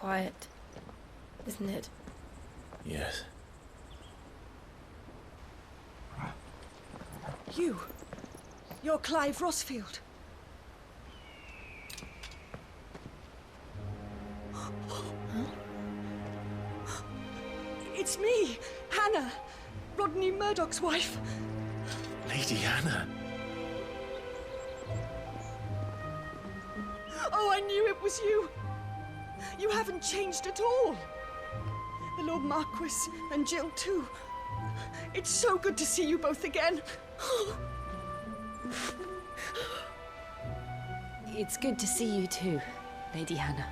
quiet, isn't it? Yes. You're Clive Rossfield. It's me, Hannah, Rodney Murdoch's wife. Lady Hannah. Oh, I knew it was you. You haven't changed at all. The Lord Marquis and Jill too. It's so good to see you both again. It's good to see you too, Lady Hannah.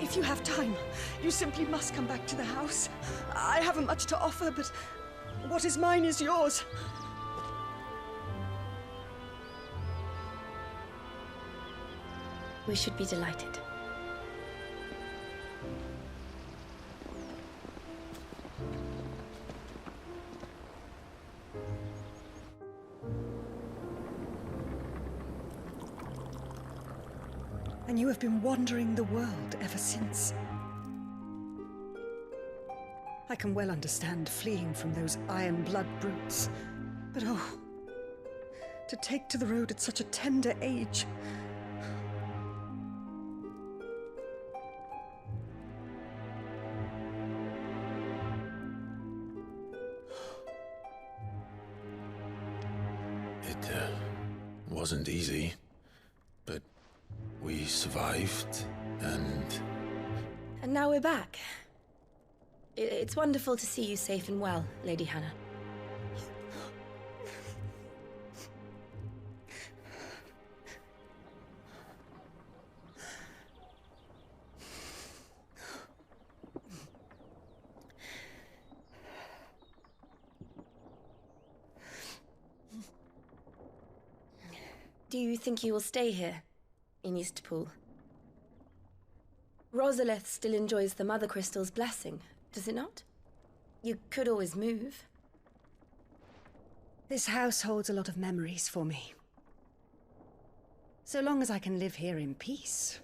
If you have time, you simply must come back to the house. I haven't much to offer, but what is mine is yours. We should be delighted. And you have been wandering the world ever since. I can well understand fleeing from those iron blood brutes. But oh, to take to the road at such a tender age. It wasn't easy, but we survived, and now we're back. It's wonderful to see you safe and well, Lady Hannah. Do you think you will stay here, in Eastpool? Rosalith still enjoys the Mother Crystal's blessing, does it not? You could always move. This house holds a lot of memories for me. So long as I can live here in peace,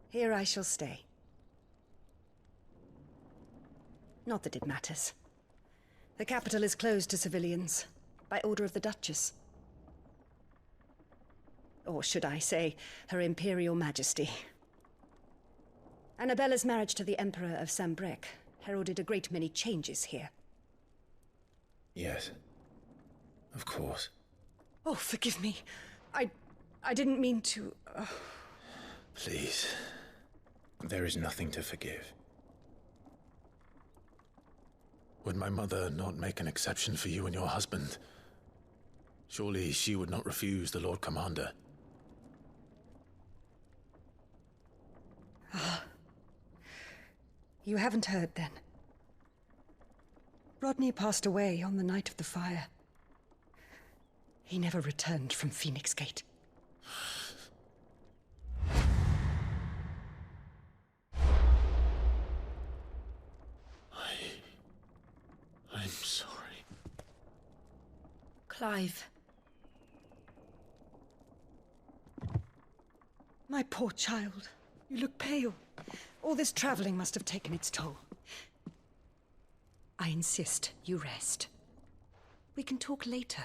here I shall stay. Not that it matters. The capital is closed to civilians, by order of the Duchess. Or should I say, Her Imperial Majesty. Annabella's marriage to the Emperor of Sambrec heralded a great many changes here. yes, of course. Oh, forgive me. I didn't mean to... Please, there is nothing to forgive. Would my mother not make an exception for you and your husband? Surely she would not refuse the Lord Commander. You haven't heard, then. Rodney passed away on the night of the fire. He never returned from Phoenix Gate. I'm sorry. Clive. My poor child. You look pale. All this traveling must have taken its toll. I insist you rest. We can talk later.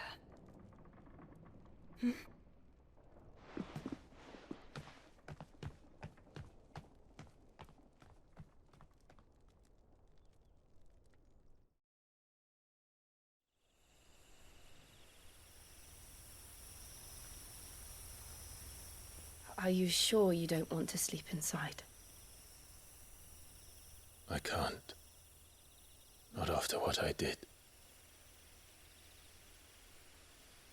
Are you sure you don't want to sleep inside? I can't. Not after what I did.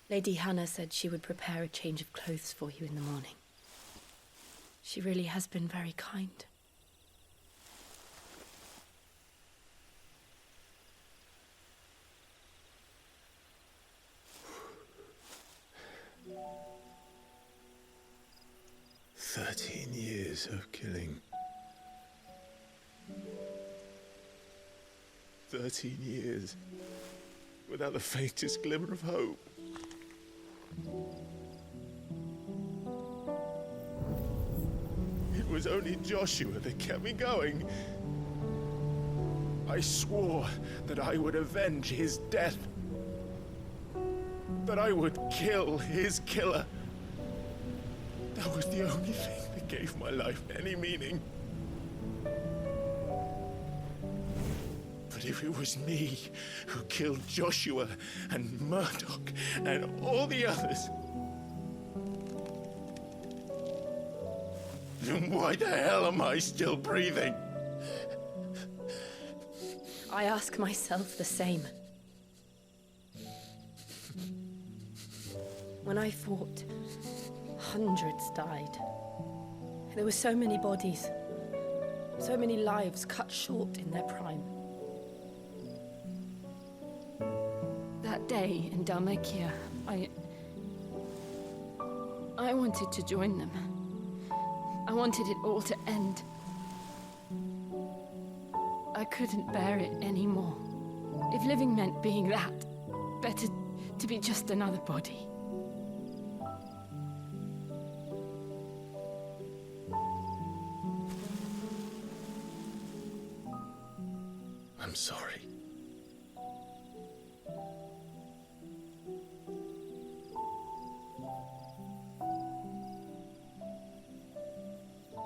Lady Hannah said she would prepare a change of clothes for you in the morning. She really has been very kind. "13 years of killing. 13 years without the faintest glimmer of hope. It was only Joshua that kept me going. I swore that I would avenge his death. That I would kill his killer. That was the only thing that gave my life any meaning. But if it was me who killed Joshua and Murdoch and all the others, then why the hell am I still breathing? I ask myself the same. When I fought, hundreds died. There were so many bodies, so many lives cut short in their prime. That day in Dalmacia, I wanted to join them. I wanted it all to end. I couldn't bear it anymore. If living meant being that, better to be just another body. I'm sorry.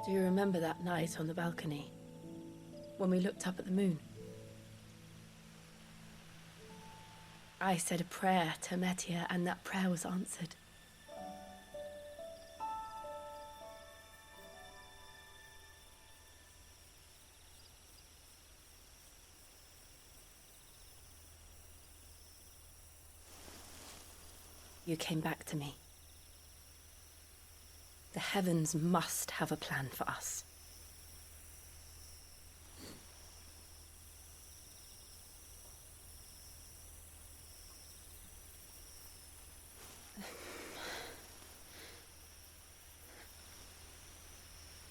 Do you remember that night on the balcony, when we looked up at the moon? I said a prayer to Metia, and that prayer was answered. You came back to me. The heavens must have a plan for us.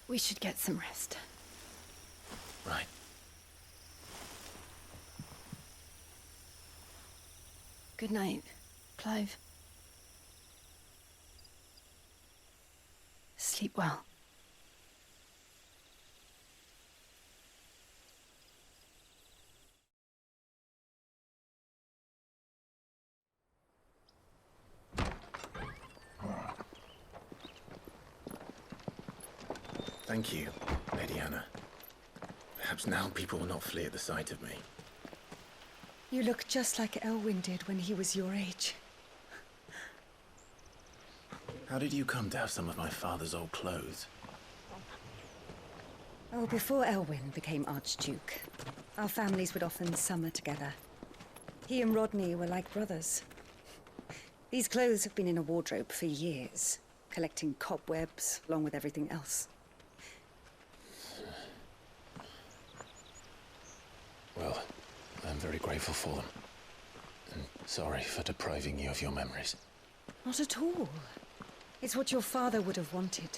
We should get some rest. Right. Good night, Clive. Sleep well. Thank you, Lady Hannah. Perhaps now people will not flee at the sight of me. You look just like Elwyn did when he was your age. How did you come to have some of my father's old clothes? Oh, before Elwyn became Archduke, our families would often summer together. He and Rodney were like brothers. These clothes have been in a wardrobe for years, collecting cobwebs along with everything else. Well, I'm very grateful for them. And sorry for depriving you of your memories. Not at all. It's what your father would have wanted.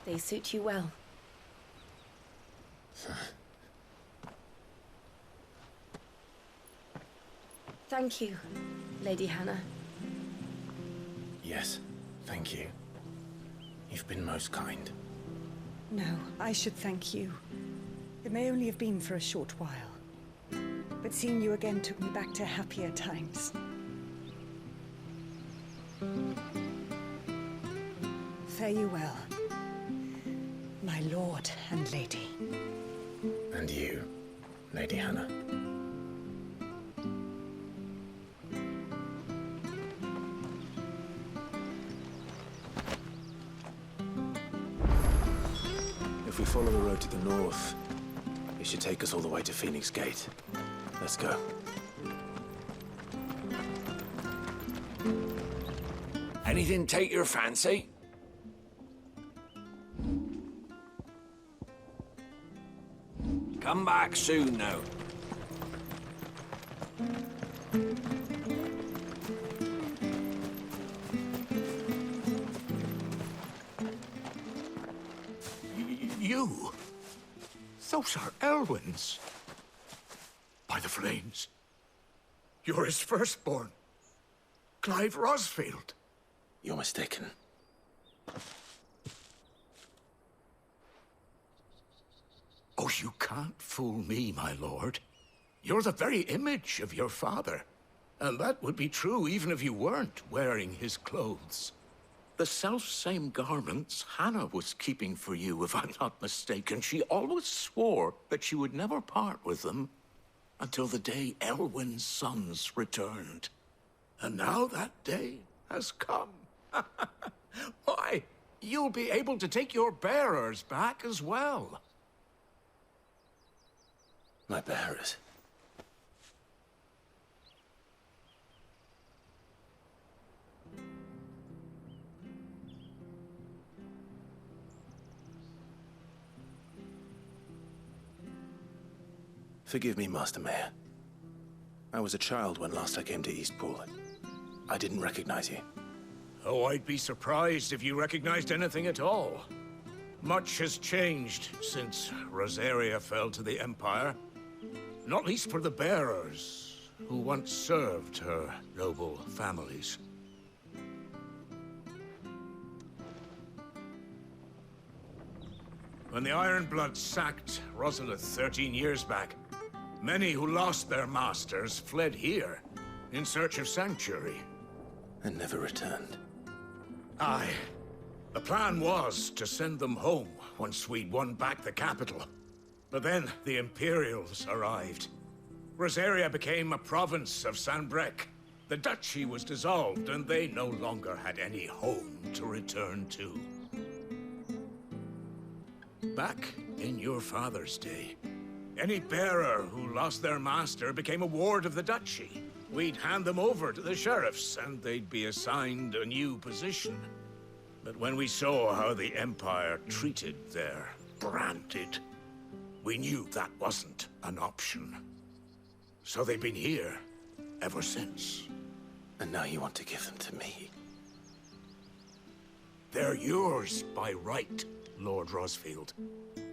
They suit you well. Thank you, Lady Hannah. Yes, thank you. You've been most kind. No, I should thank you. It may only have been for a short while. But seeing you again took me back to happier times. Fare you well, my lord and lady. And you, Lady Hannah. If we follow the road to the north, it should take us all the way to Phoenix Gate. Let's go. Anything take your fancy? Come back soon now. You? Those are Elwyn's. By the flames. You're his firstborn. Clive Rosfield. You're mistaken. Oh, you can't fool me, my lord. You're the very image of your father. And that would be true even if you weren't wearing his clothes. The self-same garments Hannah was keeping for you, if I'm not mistaken. She always swore that she would never part with them until the day Elwyn's sons returned. And now that day has come. Why, you'll be able to take your bearers back as well. My bearers. Forgive me, Master Mayor. I was a child when last I came to Eastpool. I didn't recognize you. Oh, I'd be surprised if you recognized anything at all. Much has changed since Rosaria fell to the Empire. Not least for the bearers, who once served her noble families. When the Ironbloods sacked Rosalith 13 years back, many who lost their masters fled here, in search of sanctuary. And never returned. Aye. The plan was to send them home once we'd won back the capital. But then the Imperials arrived. Rosaria became a province of Sanbreque. The duchy was dissolved, and they no longer had any home to return to. Back in your father's day, any bearer who lost their master became a ward of the duchy. We'd hand them over to the sheriffs, and they'd be assigned a new position. But when we saw how the Empire treated their branded, we knew that wasn't an option. So they've been here ever since. And now you want to give them to me? They're yours by right, Lord Rosfield.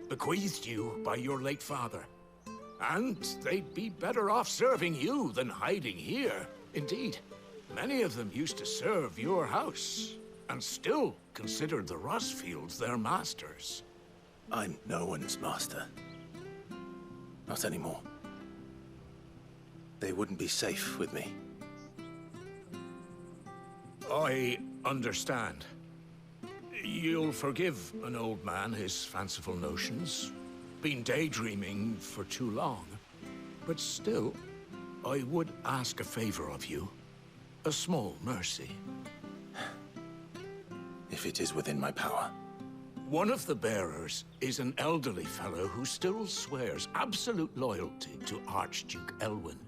Bequeathed you by your late father. And they'd be better off serving you than hiding here. Indeed, many of them used to serve your house, and still considered the Rosfields their masters. I'm no one's master. Not anymore. They wouldn't be safe with me. I understand. You'll forgive an old man his fanciful notions. Been daydreaming for too long. But still, I would ask a favor of you. A small mercy. If it is within my power. One of the bearers is an elderly fellow who still swears absolute loyalty to Archduke Elwyn.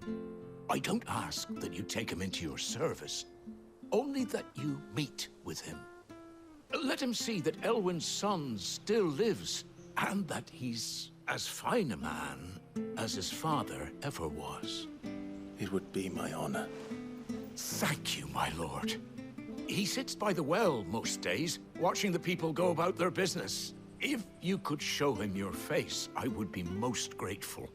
I don't ask that you take him into your service, only that you meet with him. Let him see that Elwyn's son still lives, and that he's as fine a man as his father ever was. It would be my honor. Thank you, my lord. He sits by the well most days, watching the people go about their business. If you could show him your face, I would be most grateful.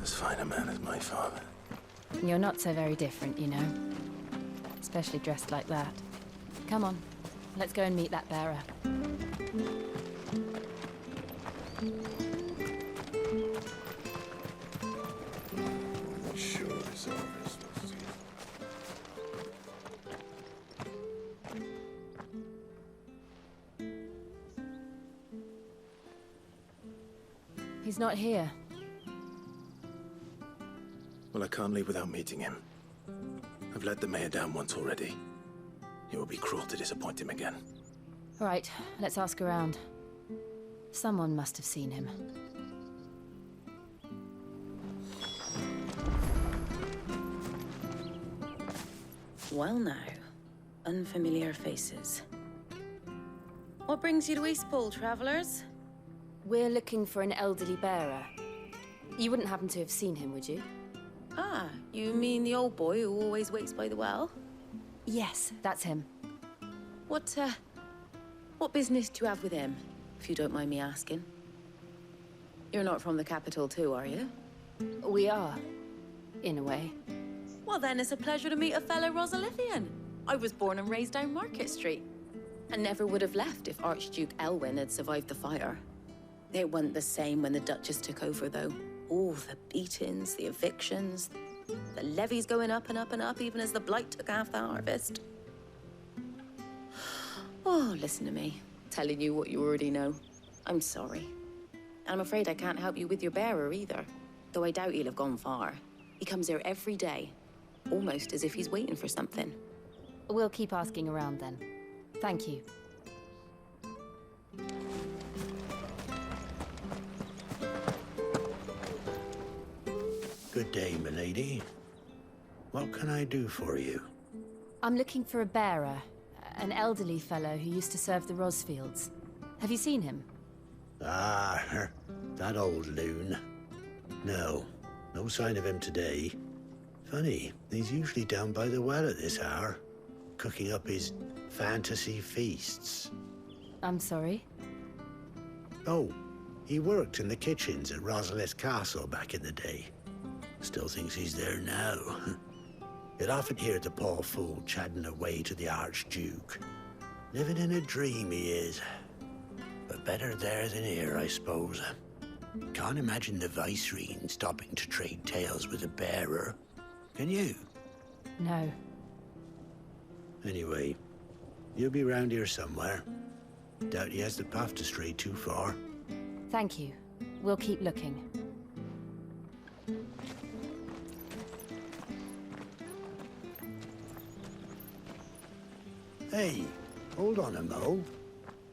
As fine a man as my father. You're not so very different, you know. Especially dressed like that. Come on, let's go and meet that bearer. Sure, this office was He's not here. Well, I can't leave without meeting him. I've let the mayor down once already. It would be cruel to disappoint him again. All right, let's ask around. Someone must have seen him. Well now, unfamiliar faces. What brings you to Eastpool, travelers? We're looking for an elderly bearer. You wouldn't happen to have seen him, would you? Ah, you mean the old boy who always waits by the well? Yes, that's him. What business do you have with him, if you don't mind me asking? You're not from the capital too, are you? We are, in a way. Well, then it's a pleasure to meet a fellow Rosalithian. I was born and raised down Market Street, and never would have left if Archduke Elwyn had survived the fire. It wasn't the same when the Duchess took over, though. All the beatings, the evictions, the levies going up and up and up, even as the blight took half the harvest. Oh, listen to me, telling you what you already know. I'm sorry. And I'm afraid I can't help you with your bearer either, though I doubt he'll have gone far. He comes here every day, almost as if he's waiting for something. We'll keep asking around then. Thank you. Good day, milady. What can I do for you? I'm looking for a bearer, an elderly fellow who used to serve the Rosfields. Have you seen him? Ah, that old loon. No sign of him today. Funny, he's usually down by the well at this hour, cooking up his fantasy feasts. I'm sorry? Oh, he worked in the kitchens at Rosalith Castle back in the day. Still thinks he's there now. You'd often hear the poor fool chatting away to the Archduke. Living in a dream he is. But better there than here, I suppose. Can't imagine the Vicereine stopping to trade tales with a bearer. Can you? No. Anyway, you'll be round here somewhere. Doubt he has the path to stray too far. Thank you. We'll keep looking. Hey, hold on a mo.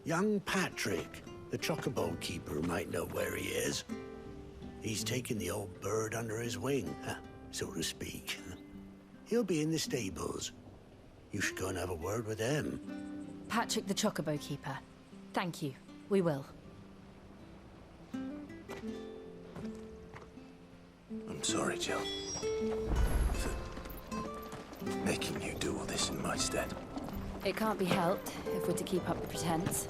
Young Patrick, the chocobo keeper, might know where he is. He's taken the old bird under his wing, so to speak. He'll be in the stables. You should go and have a word with him. Patrick the Chocobo Keeper. Thank you. We will. I'm sorry, Jill. For making you do all this in my stead. It can't be helped if we're to keep up the pretense.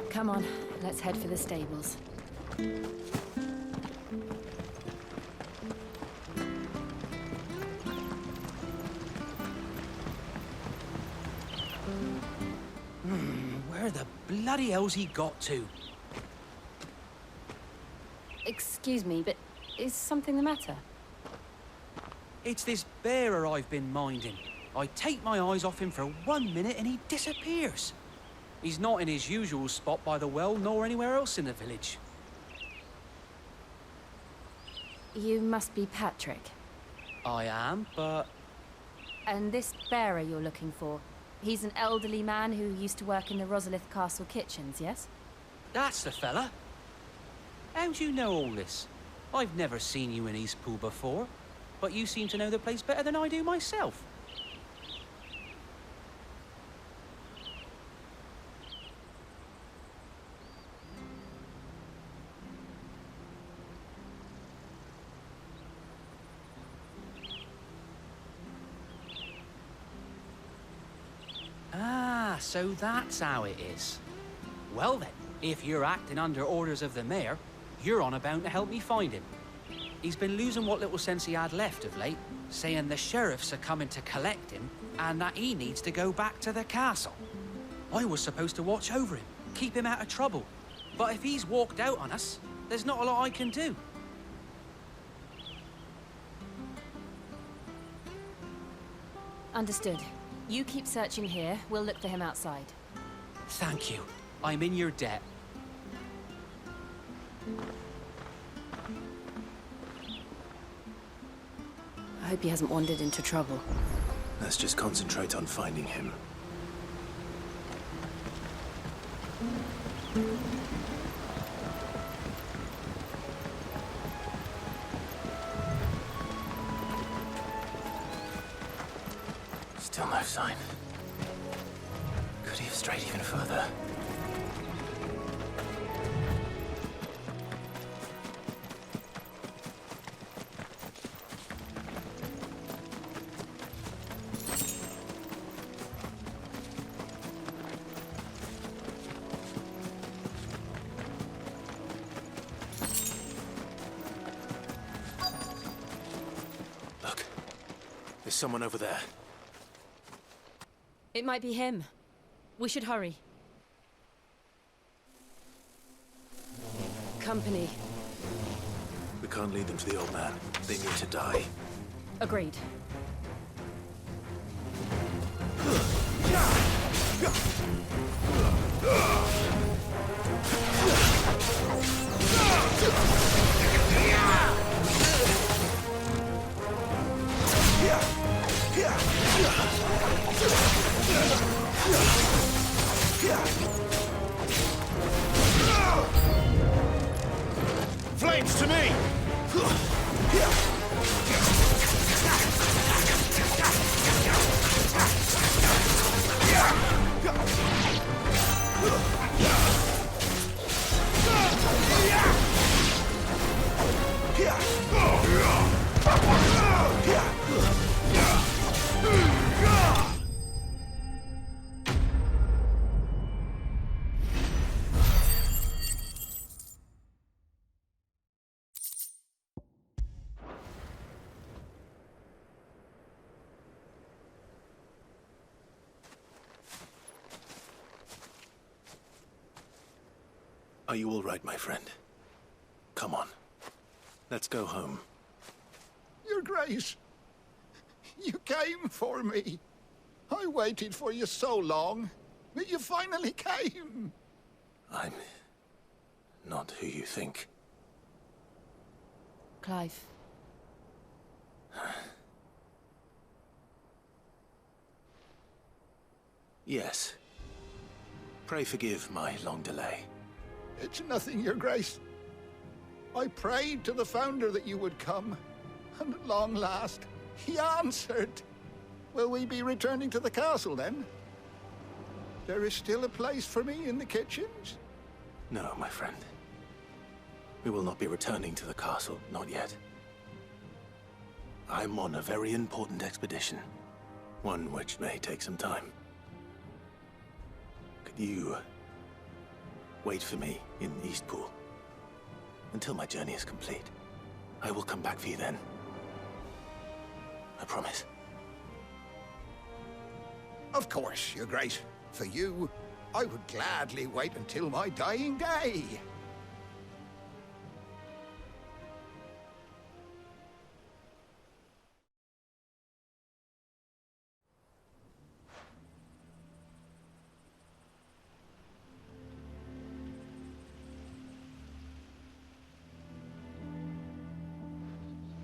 Come on, let's head for the stables. Where the bloody hell's he got to? Excuse me, but is something the matter? It's this bearer I've been minding. I take my eyes off him for 1 minute and he disappears. He's not in his usual spot by the well, nor anywhere else in the village. You must be Patrick. I am, but... And this bearer you're looking for, he's an elderly man who used to work in the Rosalith Castle kitchens, yes? That's the fella. How do you know all this? I've never seen you in Eastpool before, but you seem to know the place better than I do myself. Ah, so that's how it is. Well then, if you're acting under orders of the mayor, you're on about to help me find him. He's been losing what little sense he had left of late, saying the sheriffs are coming to collect him and that he needs to go back to the castle. I was supposed to watch over him, keep him out of trouble. But if he's walked out on us, there's not a lot I can do. Understood. You keep searching here, we'll look for him outside. Thank you. I'm in your debt. I hope he hasn't wandered into trouble. Let's just concentrate on finding him. Still no sign. Could he have strayed even further? There's someone over there. It might be him. We should hurry. Company. We can't lead them to the old man. They need to die. Agreed. Flames to me! Are you all right, my friend? Come on. Let's go home. Your Grace, you came for me. I waited for you so long, but you finally came. I'm not who you think. Clive. Yes. Pray forgive my long delay. It's nothing, Your Grace. I prayed to the Founder that you would come, and at long last, he answered. Will we be returning to the castle, then? There is still a place for me in the kitchens? No, my friend. We will not be returning to the castle, not yet. I'm on a very important expedition. One which may take some time. Could you wait for me in Eastpool until my journey is complete? I will come back for you then. I promise. Of course, Your Grace. For you, I would gladly wait until my dying day.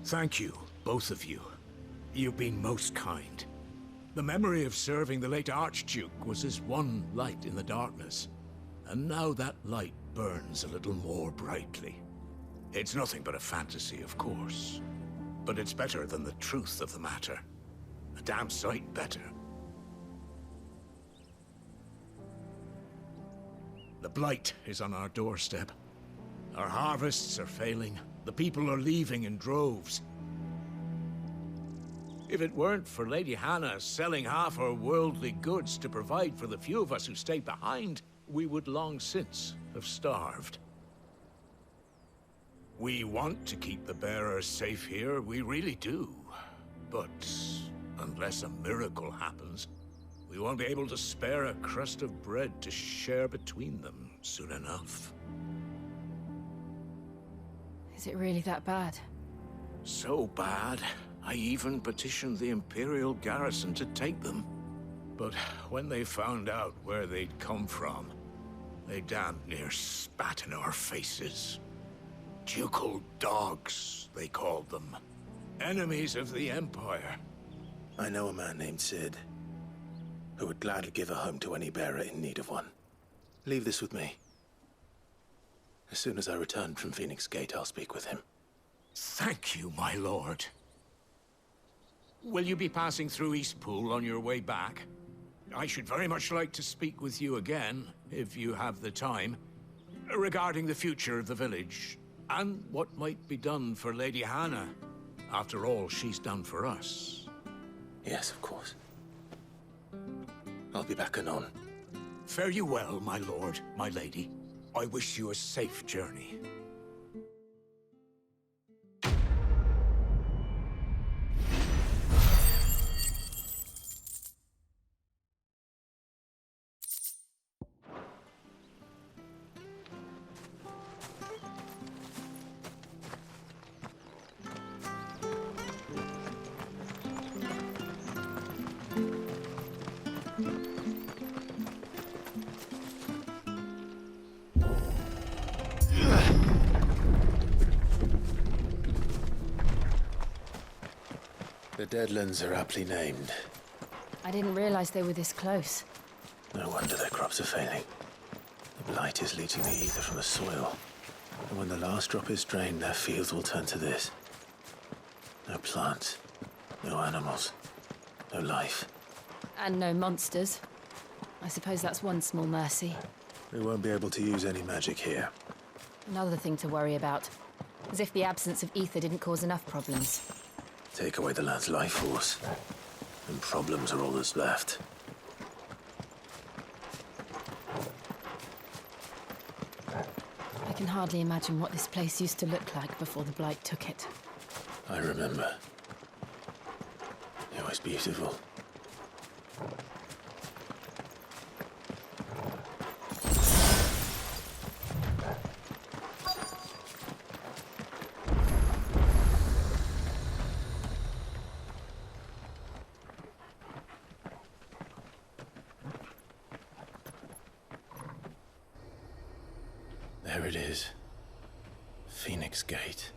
Thank you, both of you. You've been most kind. The memory of serving the late Archduke was as one light in the darkness, and now that light burns a little more brightly. It's nothing but a fantasy, of course, but it's better than the truth of the matter. A damn sight better. The blight is on our doorstep. Our harvests are failing. The people are leaving in droves. If it weren't for Lady Hannah selling half her worldly goods to provide for the few of us who stayed behind, we would long since have starved. We want to keep the bearers safe here, we really do. But unless a miracle happens, we won't be able to spare a crust of bread to share between them soon enough. Is it really that bad? So bad, I even petitioned the Imperial garrison to take them. But when they found out where they'd come from, they damn near spat in our faces. Ducal dogs, they called them. Enemies of the Empire. I know a man named Sid, who would gladly give a home to any bearer in need of one. Leave this with me. As soon as I return from Phoenix Gate, I'll speak with him. Thank you, my lord. Will you be passing through Eastpool on your way back? I should very much like to speak with you again, if you have the time, regarding the future of the village, and what might be done for Lady Hannah. After all she's done for us. Yes, of course. I'll be back anon. Fare you well, my lord, my lady. I wish you a safe journey. Deadlands are aptly named. I didn't realize they were this close. No wonder their crops are failing. The blight is leaching the ether from the soil. And when the last drop is drained, their fields will turn to this. No plants, no animals, no life. And no monsters. I suppose that's one small mercy. We won't be able to use any magic here. Another thing to worry about. As if the absence of ether didn't cause enough problems. Take away the land's life force, and problems are all that's left. I can hardly imagine what this place used to look like before the blight took it. I remember. It was beautiful. There it is. Phoenix Gate.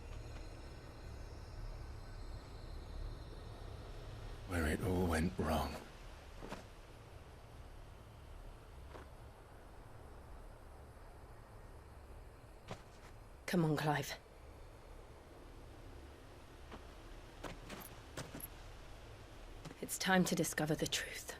Where it all went wrong. Come on, Clive. It's time to discover the truth.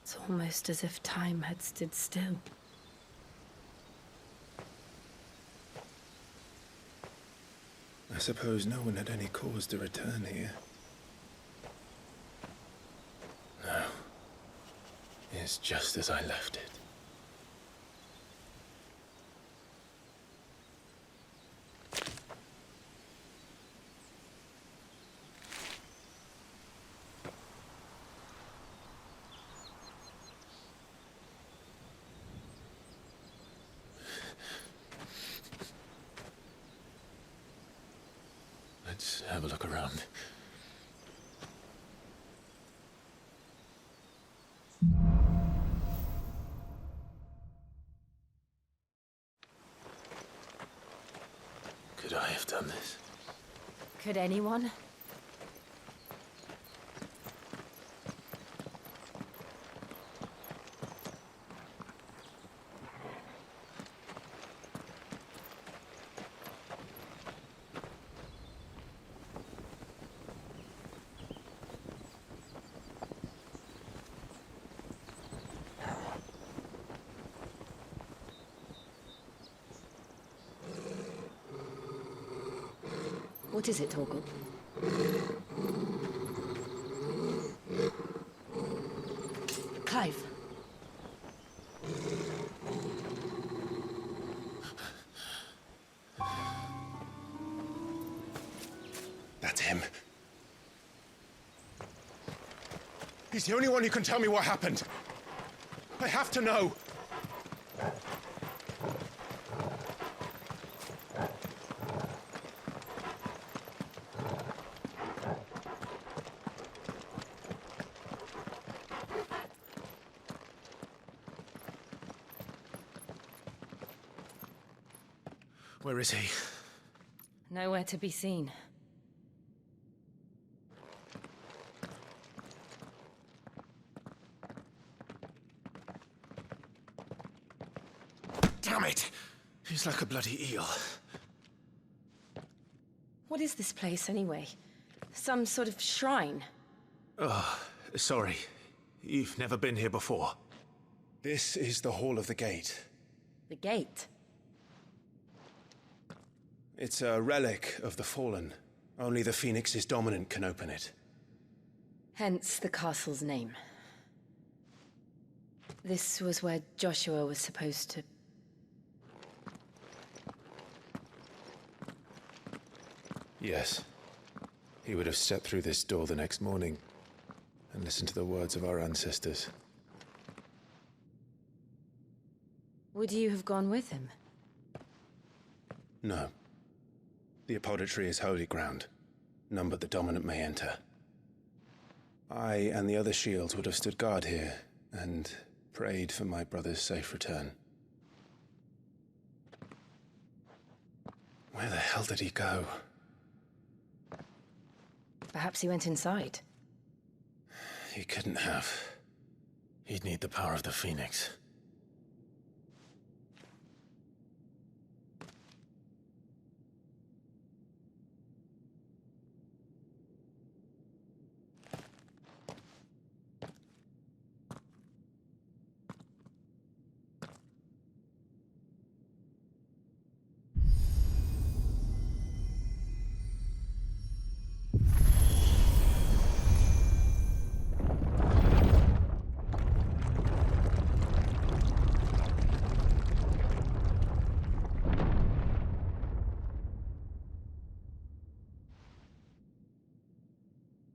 It's almost as if time had stood still. I suppose no one had any cause to return here. No. It's just as I left it. Let's have a look around. Could I have done this? Could anyone? What is it, Torgal? Clive. That's him. He's the only one who can tell me what happened. I have to know. Where is he? Nowhere to be seen. Damn it! He's like a bloody eel. What is this place, anyway? Some sort of shrine? Oh, sorry. You've never been here before. This is the Hall of the Gate. The gate? It's a relic of the Fallen. Only the Phoenix's dominant can open it. Hence the castle's name. This was where Joshua was supposed to... Yes. He would have stepped through this door the next morning and listened to the words of our ancestors. Would you have gone with him? No. The apodatory is holy ground. None but the dominant may enter. I and the other shields would have stood guard here and prayed for my brother's safe return. Where the hell did he go? Perhaps he went inside. He couldn't have. He'd need the power of the Phoenix.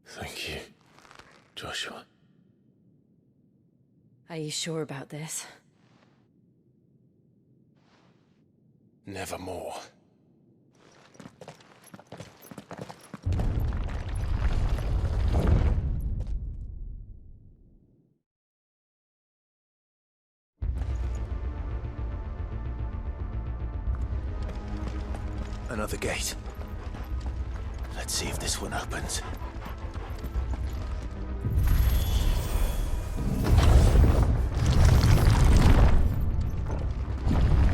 Thank you, Joshua. Are you sure about this? Nevermore. Another gate. Let's see if this one opens.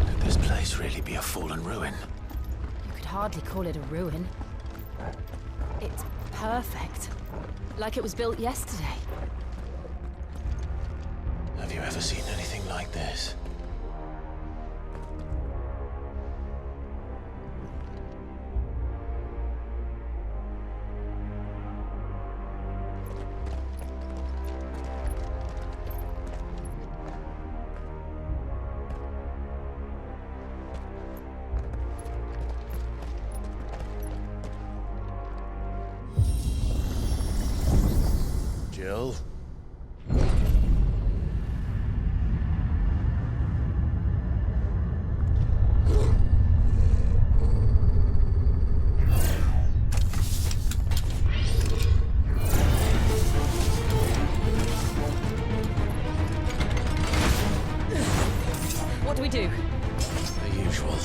Could this place really be a fallen ruin? You could hardly call it a ruin. It's perfect. Like it was built yesterday. Have you ever seen anything like this? Jill? What do we do? The usual.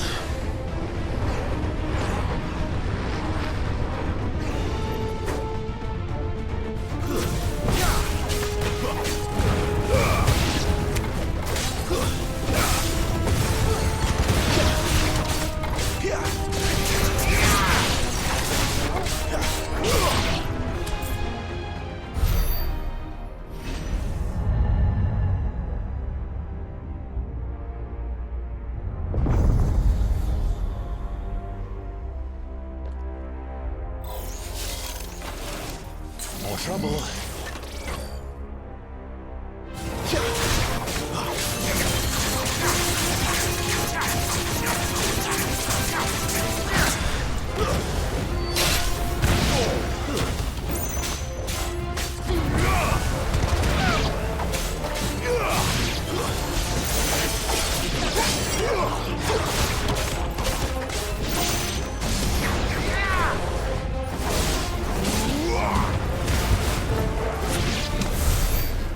More trouble.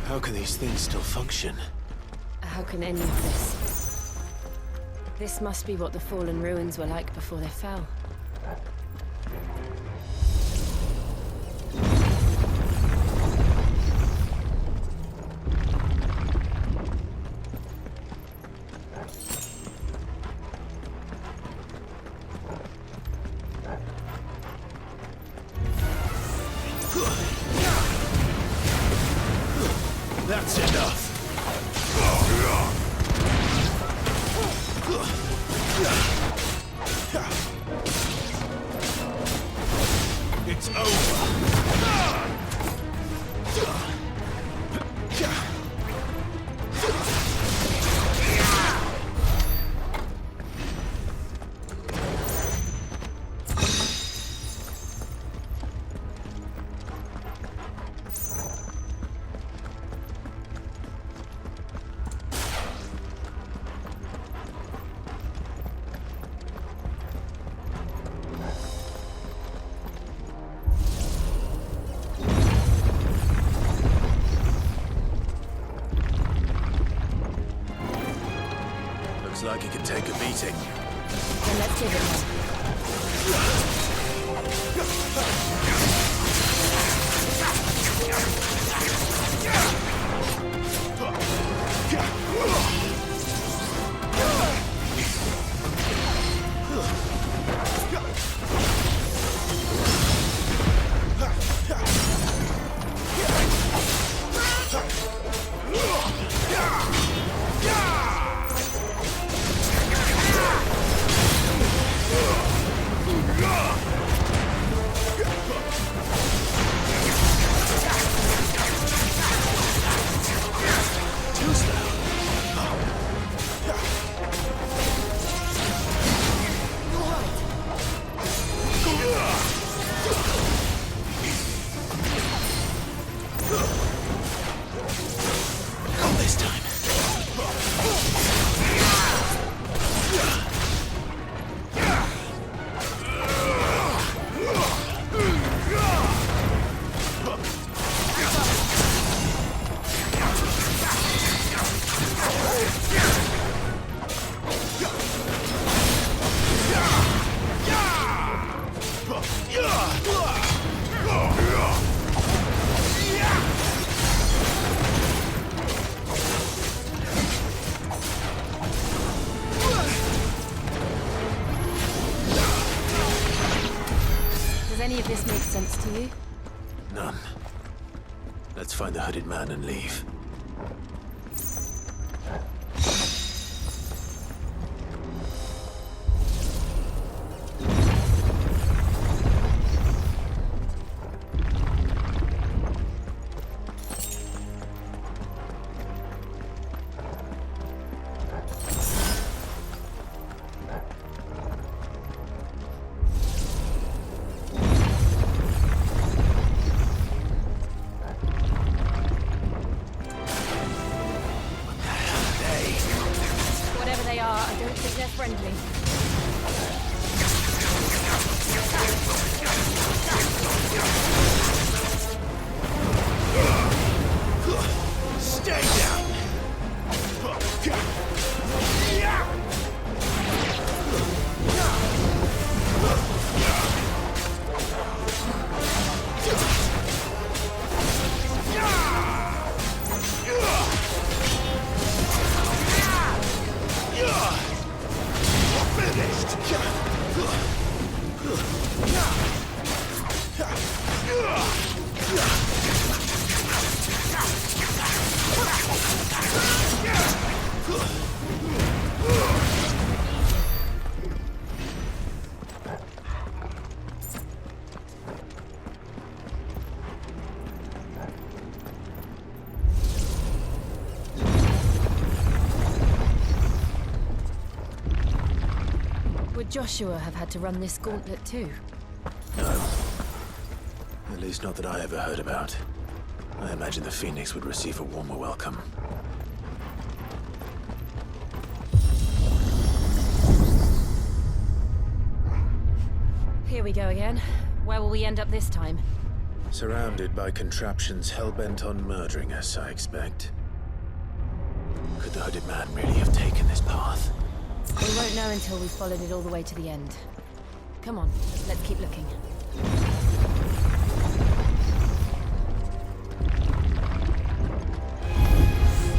How can these things still function? How can any of this? This must be what the fallen ruins were like before they fell. There! Enough! It's over! Looks like he could take a beating. Then let's give it. Does any of this make sense to you? None. Let's find the hooded man and leave. Whatever they are, I don't think they're friendly. Stay down! Would Joshua have had to run this gauntlet too? No. At least not that I ever heard about. I imagine the Phoenix would receive a warmer welcome. Here we go again. Where will we end up this time? Surrounded by contraptions hell-bent on murdering us, I expect. Could the hooded man really have taken this path? We won't know until we've followed it all the way to the end. Come on, let's keep looking.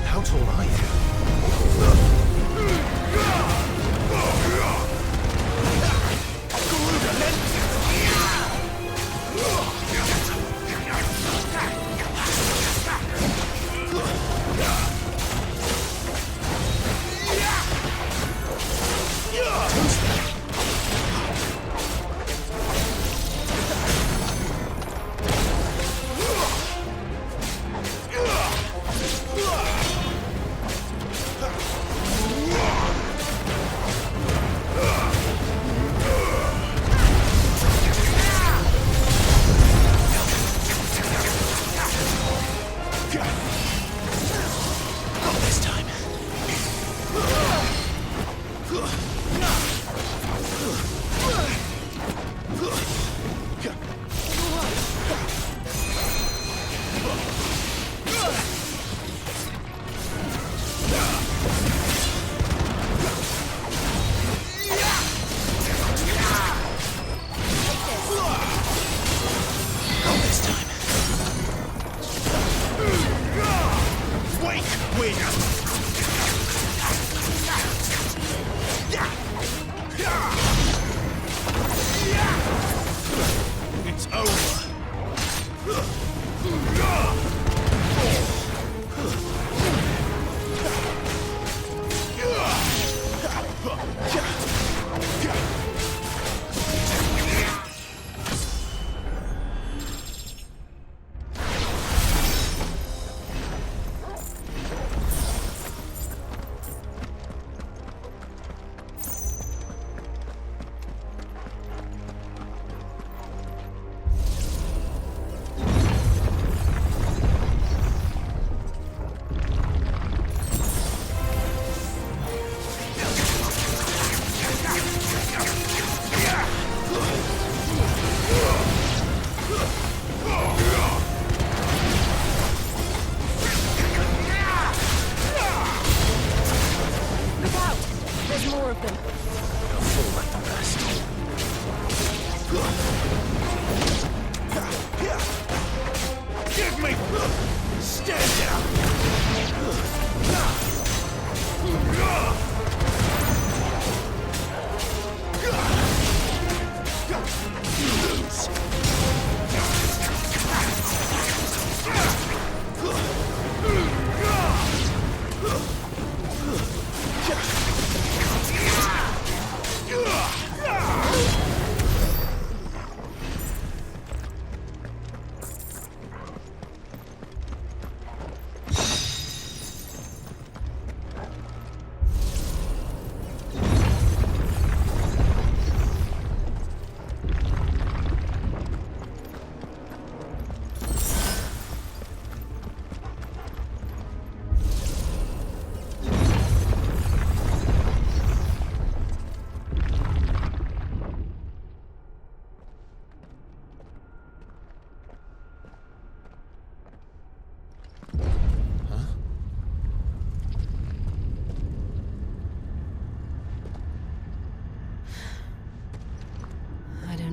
How tall are you? Win! It's over!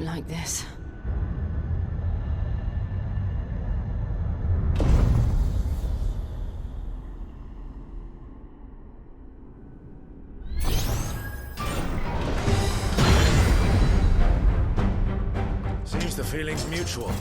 Like this. Seems the feeling's mutual.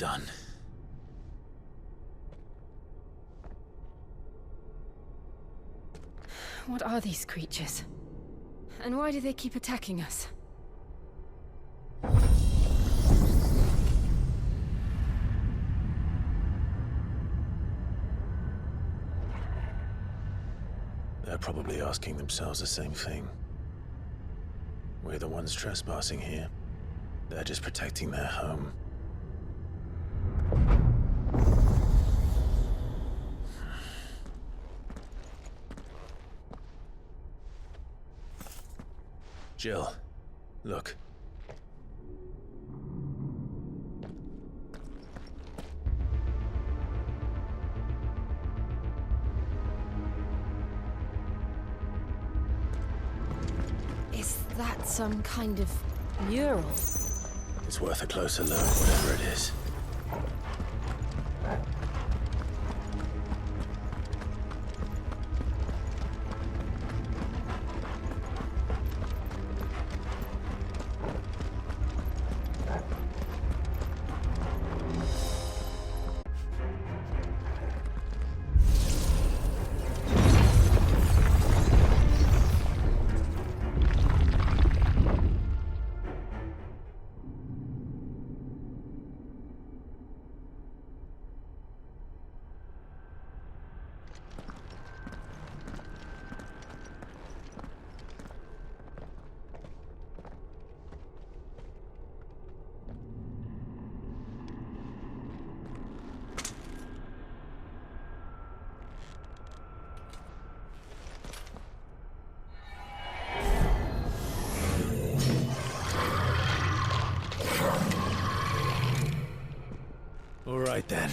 done. What are these creatures? And why do they keep attacking us? They're probably asking themselves the same thing. We're the ones trespassing here. They're just protecting their home. Jill, look. Is that some kind of mural? It's worth a closer look, whatever it is. All right then.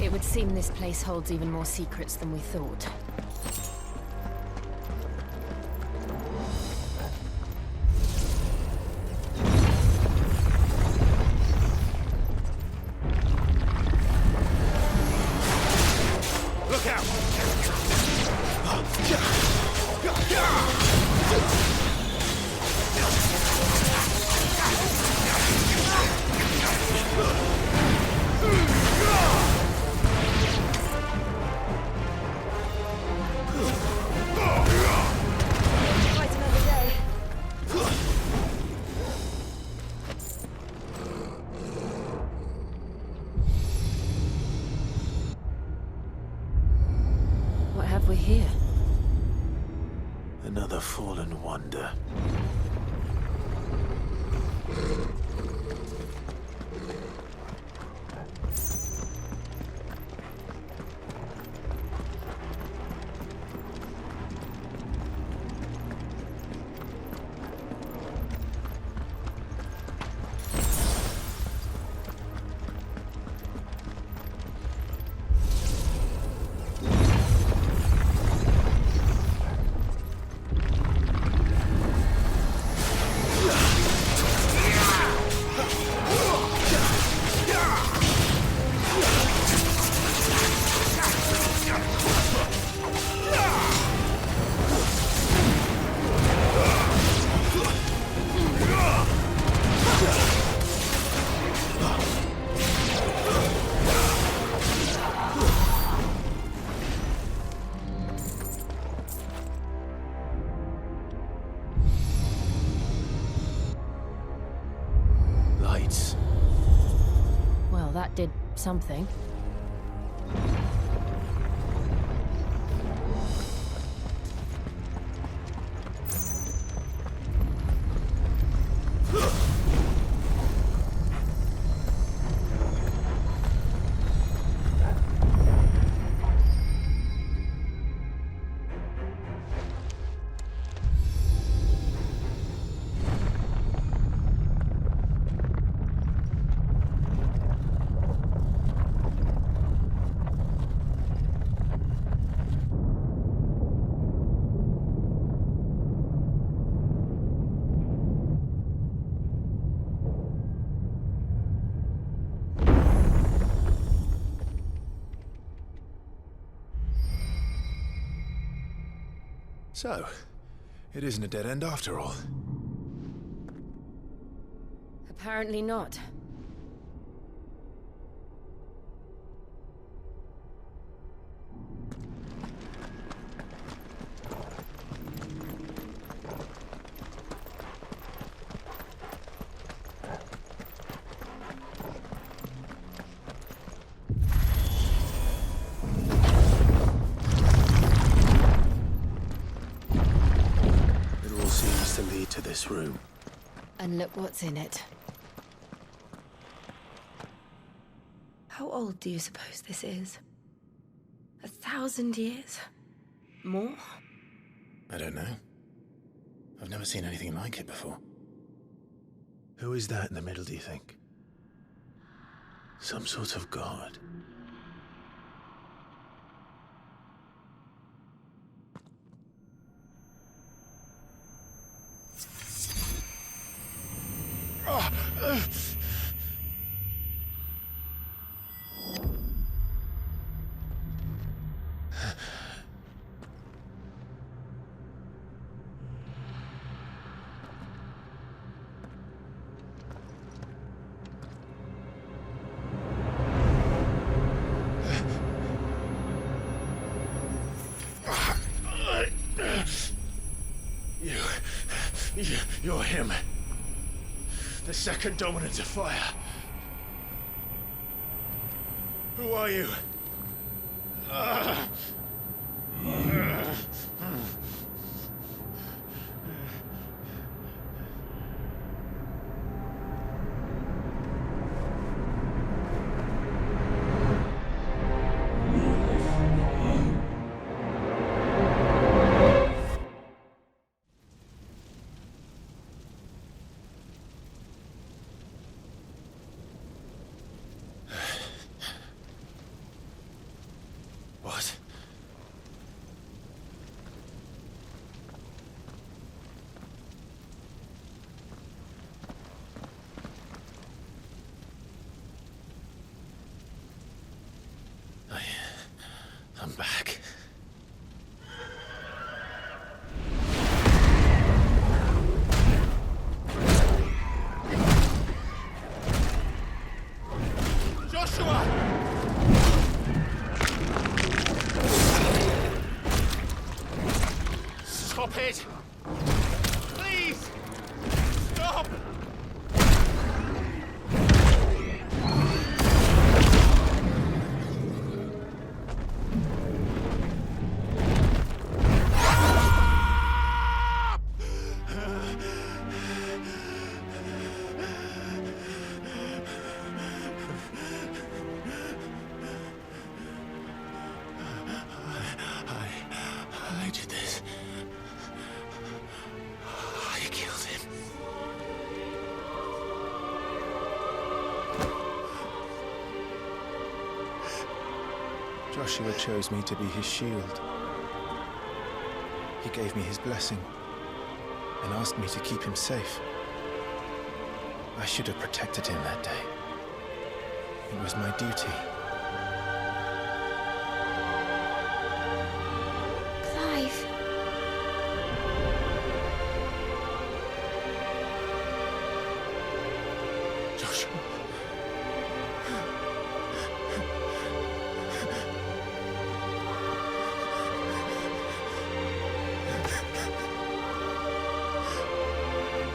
It would seem this place holds even more secrets than we thought. Look out! What have we here? Another fallen wonder. gates. Well, that did something. So, it isn't a dead end after all. Apparently not. Seems to lead to this room. And look what's in it. How old do you suppose this is? 1,000 years? More? I don't know. I've never seen anything like it before. Who is that in the middle, do you think? Some sort of god? You're him. The second dominant of fire. Who are you? What? I'm back. Joshua! Stop it! Please! Stop! I did this. I killed him. Joshua chose me to be his shield. He gave me his blessing and asked me to keep him safe. I should have protected him that day. It was my duty. Clive. Joshua.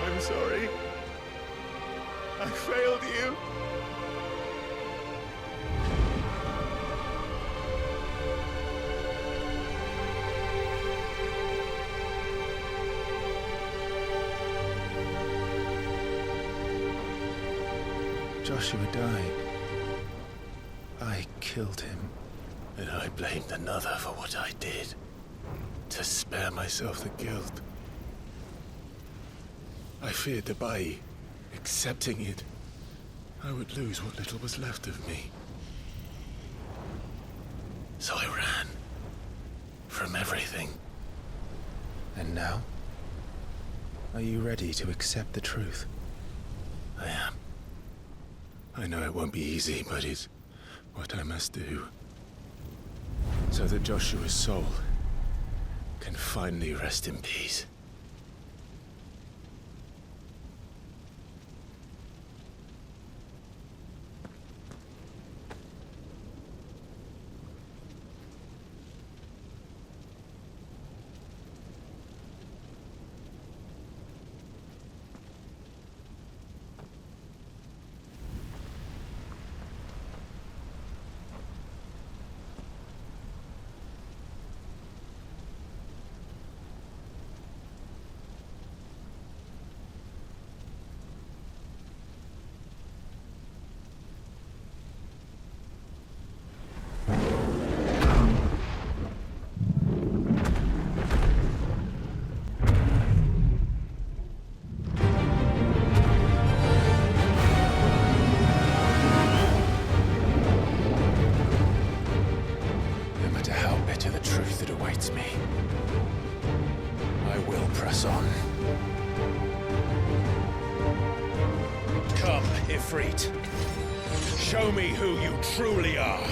I'm sorry. I failed you. Joshua died. I killed him. And I blamed another for what I did. To spare myself the guilt. I feared that by accepting it, I would lose what little was left of me. So I ran. From everything. And now? Are you ready to accept the truth? I am. I know it won't be easy, but it's what I must do. So that Joshua's soul can finally rest in peace. Show me who you truly are.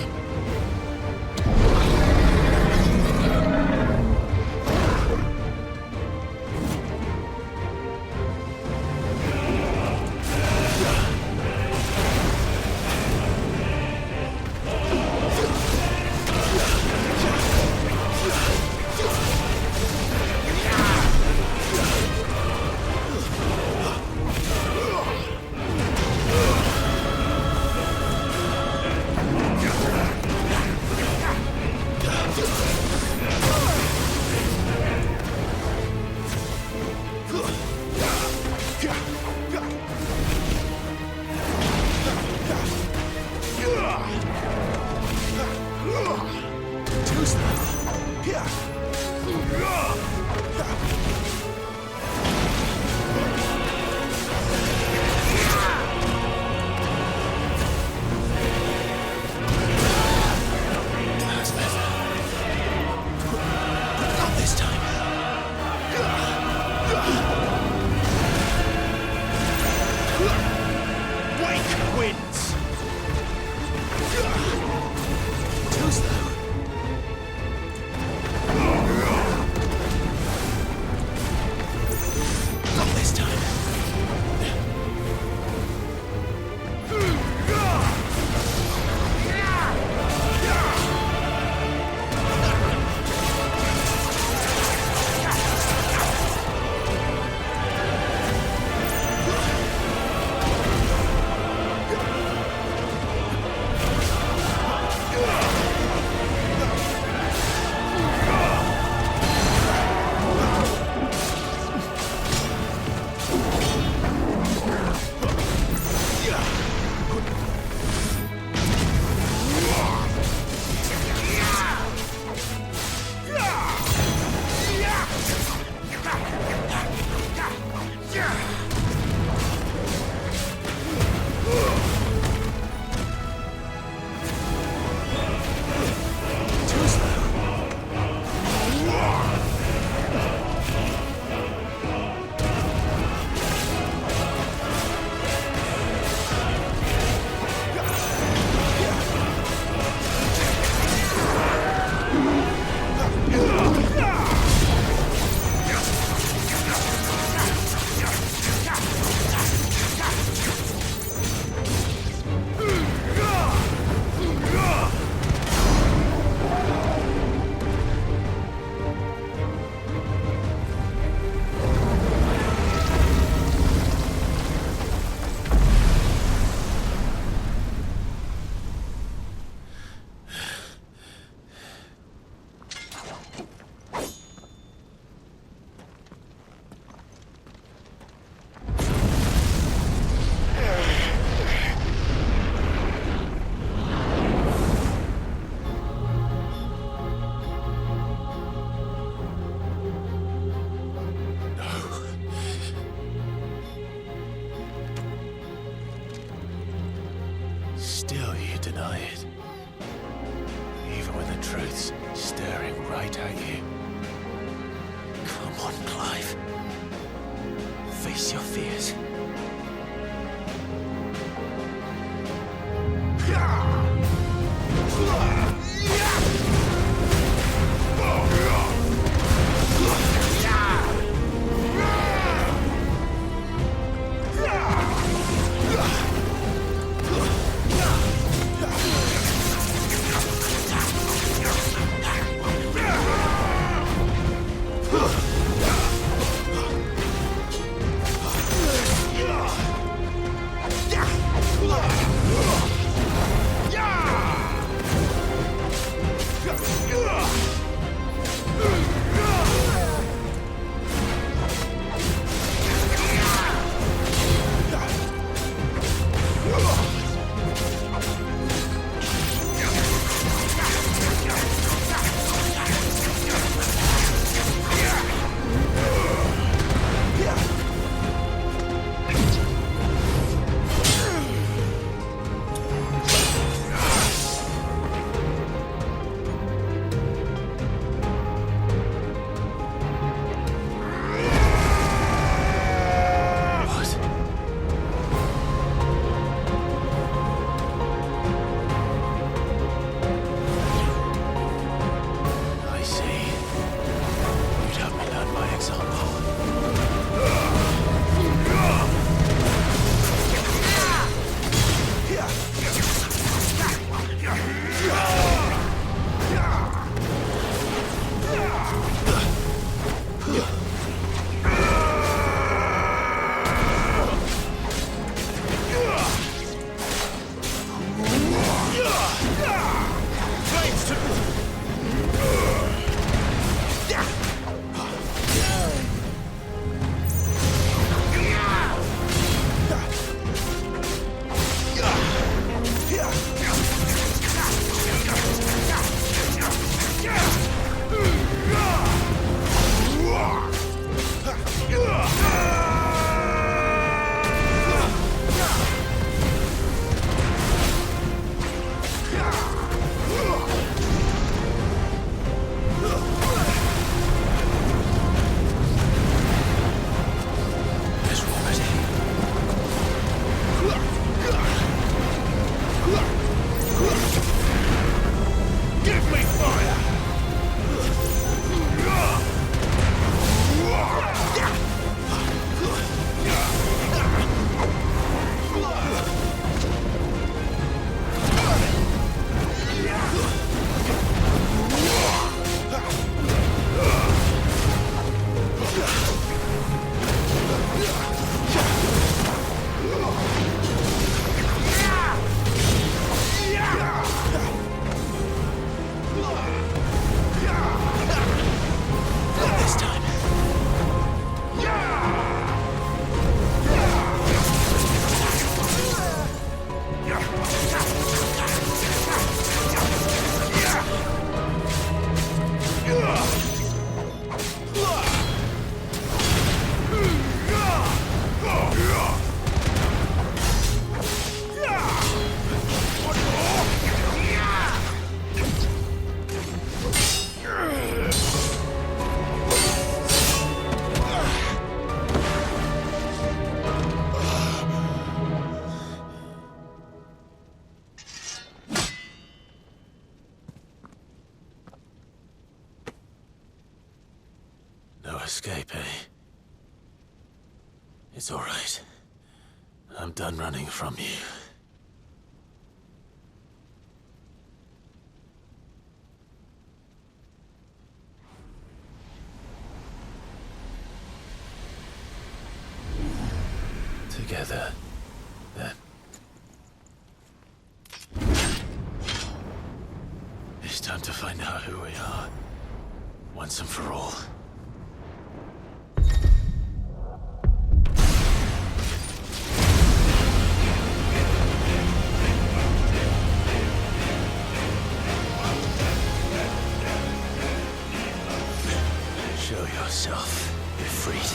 deny it. Even when the truth's staring right at you. Come on, Clive. Face your fears. Escape, eh? It's all right. I'm done running from you. Together, then. It's time to find out who we are, once and for all. Show yourself. You're freed.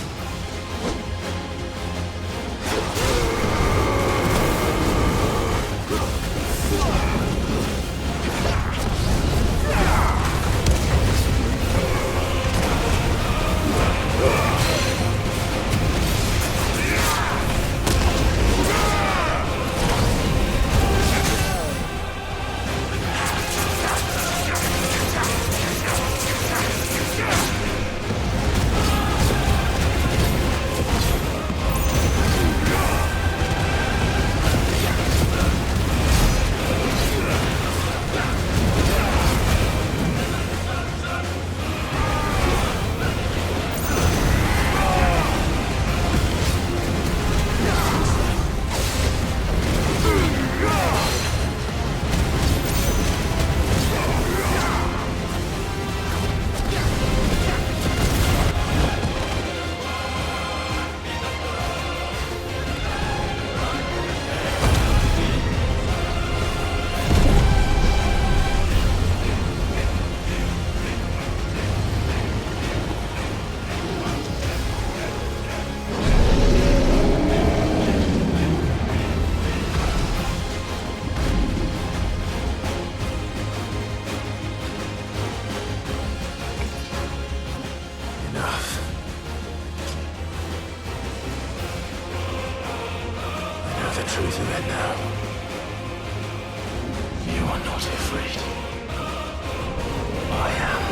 truth of it now. You are not afraid. I am.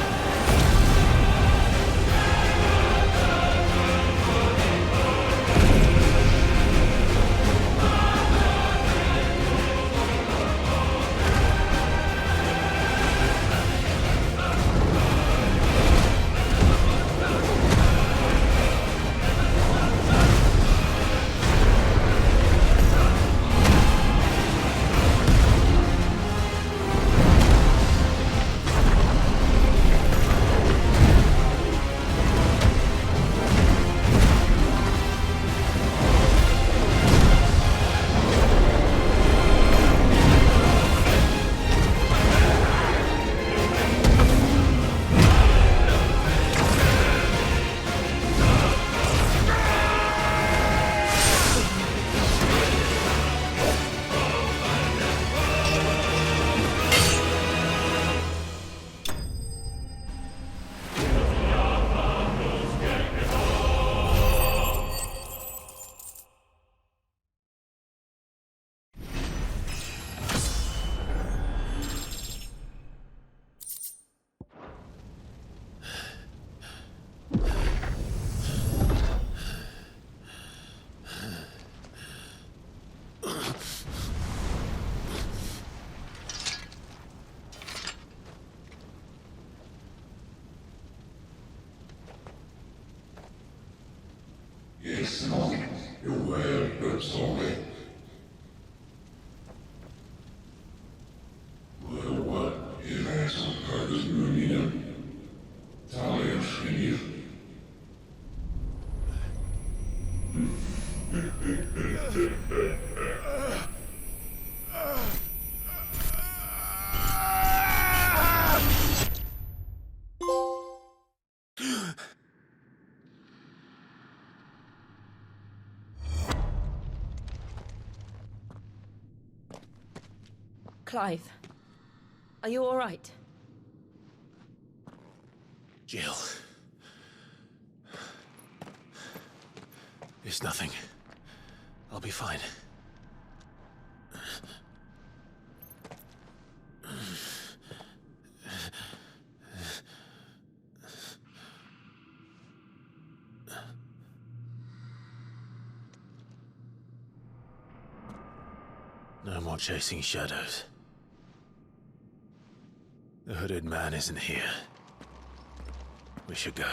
Clive, are you all right? Jill. It's nothing. I'll be fine. No more chasing shadows. The hooded man isn't here. We should go.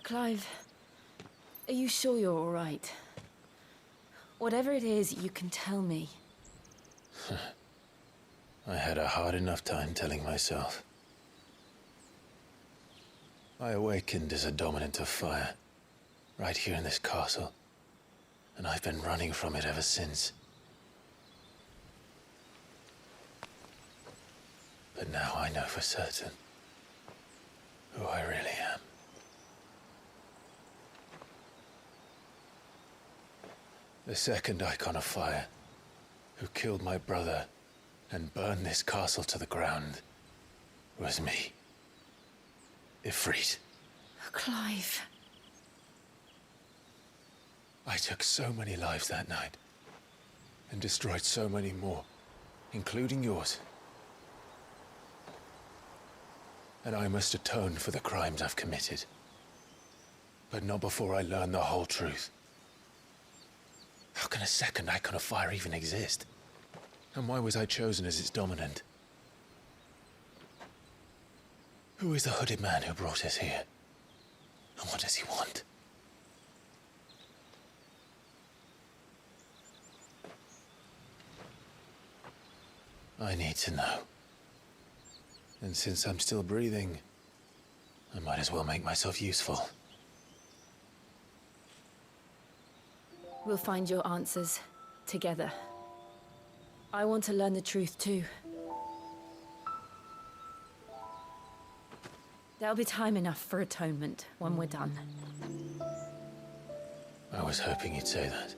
Clive, are you sure you're all right? Whatever it is, you can tell me. I had a hard enough time telling myself. I awakened as a dominant of fire, right here in this castle, and I've been running from it ever since. But now I know for certain who I really am. The second icon of fire, who killed my brother and burned this castle to the ground, was me. Ifrit. Clive. I took so many lives that night, and destroyed so many more, including yours. And I must atone for the crimes I've committed. But not before I learn the whole truth. How can a second icon of fire even exist? And why was I chosen as its dominant? Who is the hooded man who brought us here? And what does he want? I need to know. And since I'm still breathing, I might as well make myself useful. We'll find your answers together. I want to learn the truth too. There'll be time enough for atonement when we're done. I was hoping you'd say that.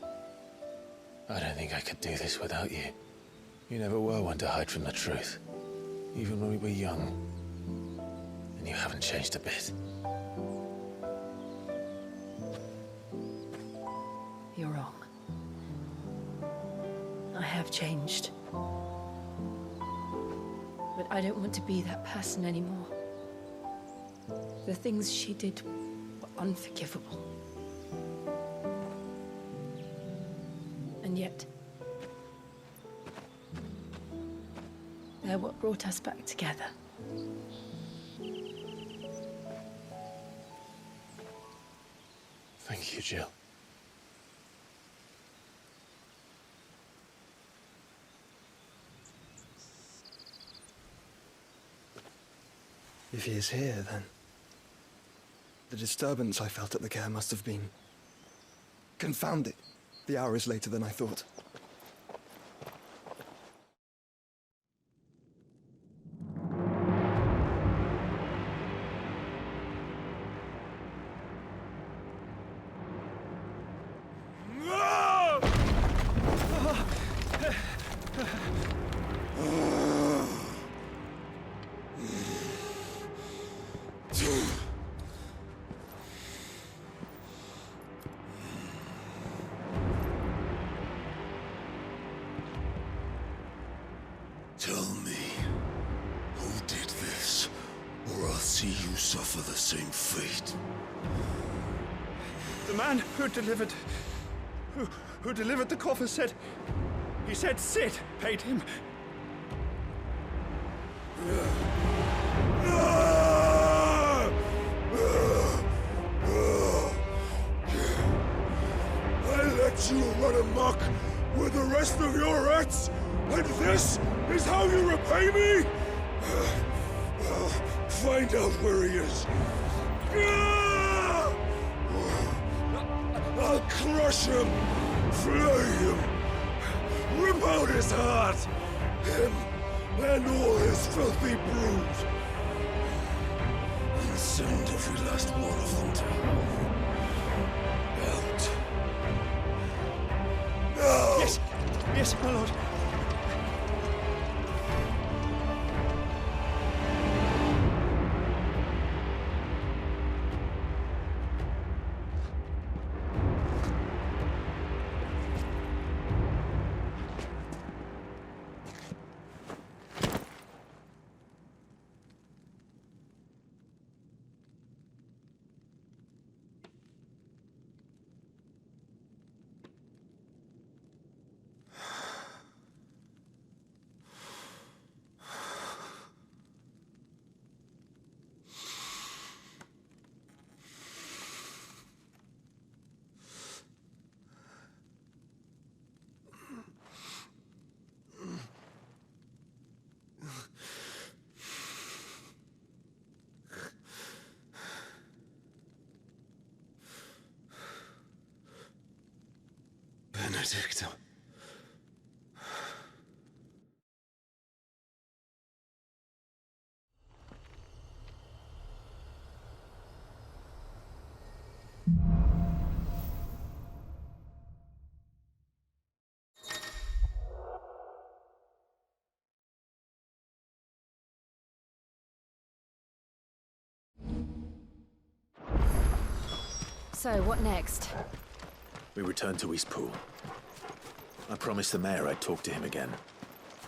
I don't think I could do this without you. You never were one to hide from the truth, even when we were young. And you haven't changed a bit. You're wrong. I have changed. But I don't want to be that person anymore. The things she did were unforgivable. And yet, they're what brought us back together. Thank you, Jill. If he is here, then the disturbance I felt at the care must have been confounded. The hour is later than I thought. Tell me, who did this, or I'll see you suffer the same fate. The man who delivered the coffer said... He said Sid paid him. I let you run amok with the rest of your rats, and this is how you repay me? Well, find out where he is. I'll crush him, flay him, rip out his heart, him and all his filthy brood, and send every last one of them to hell. Out. Now! Yes, yes, my lord. Benedicta. So, what next? We return to Eastpool. I promised the mayor I'd talk to him again.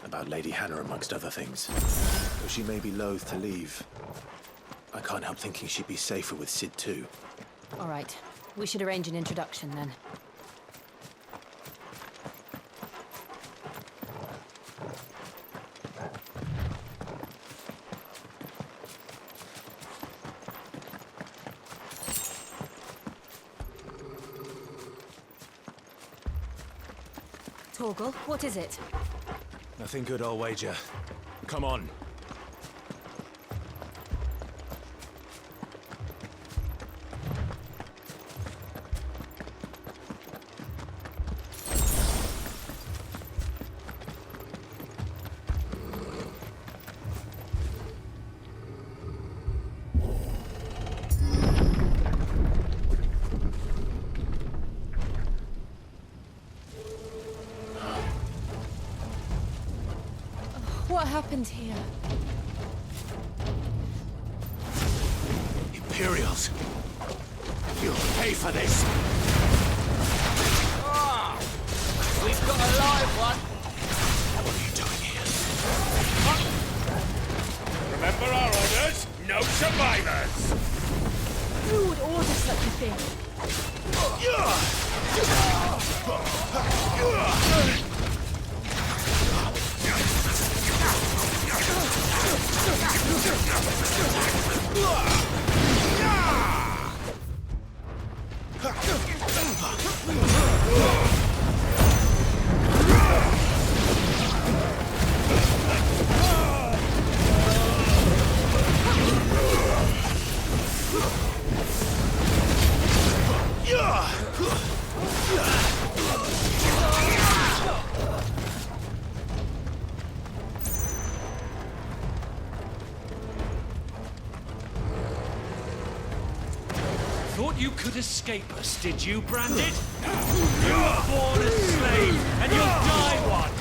About Lady Hannah, amongst other things. Though she may be loath to leave, I can't help thinking she'd be safer with Sid too. All right. We should arrange an introduction then. Torgal, what is it? Nothing good, I'll wager. Come on. happened here? Imperials! You'll pay for this! Ah! We've got a live one! What are you doing here? Remember our orders? No survivors! Who would order such a thing? Thought you could escape us, did you, Branded? You were born a slave, and you'll die one!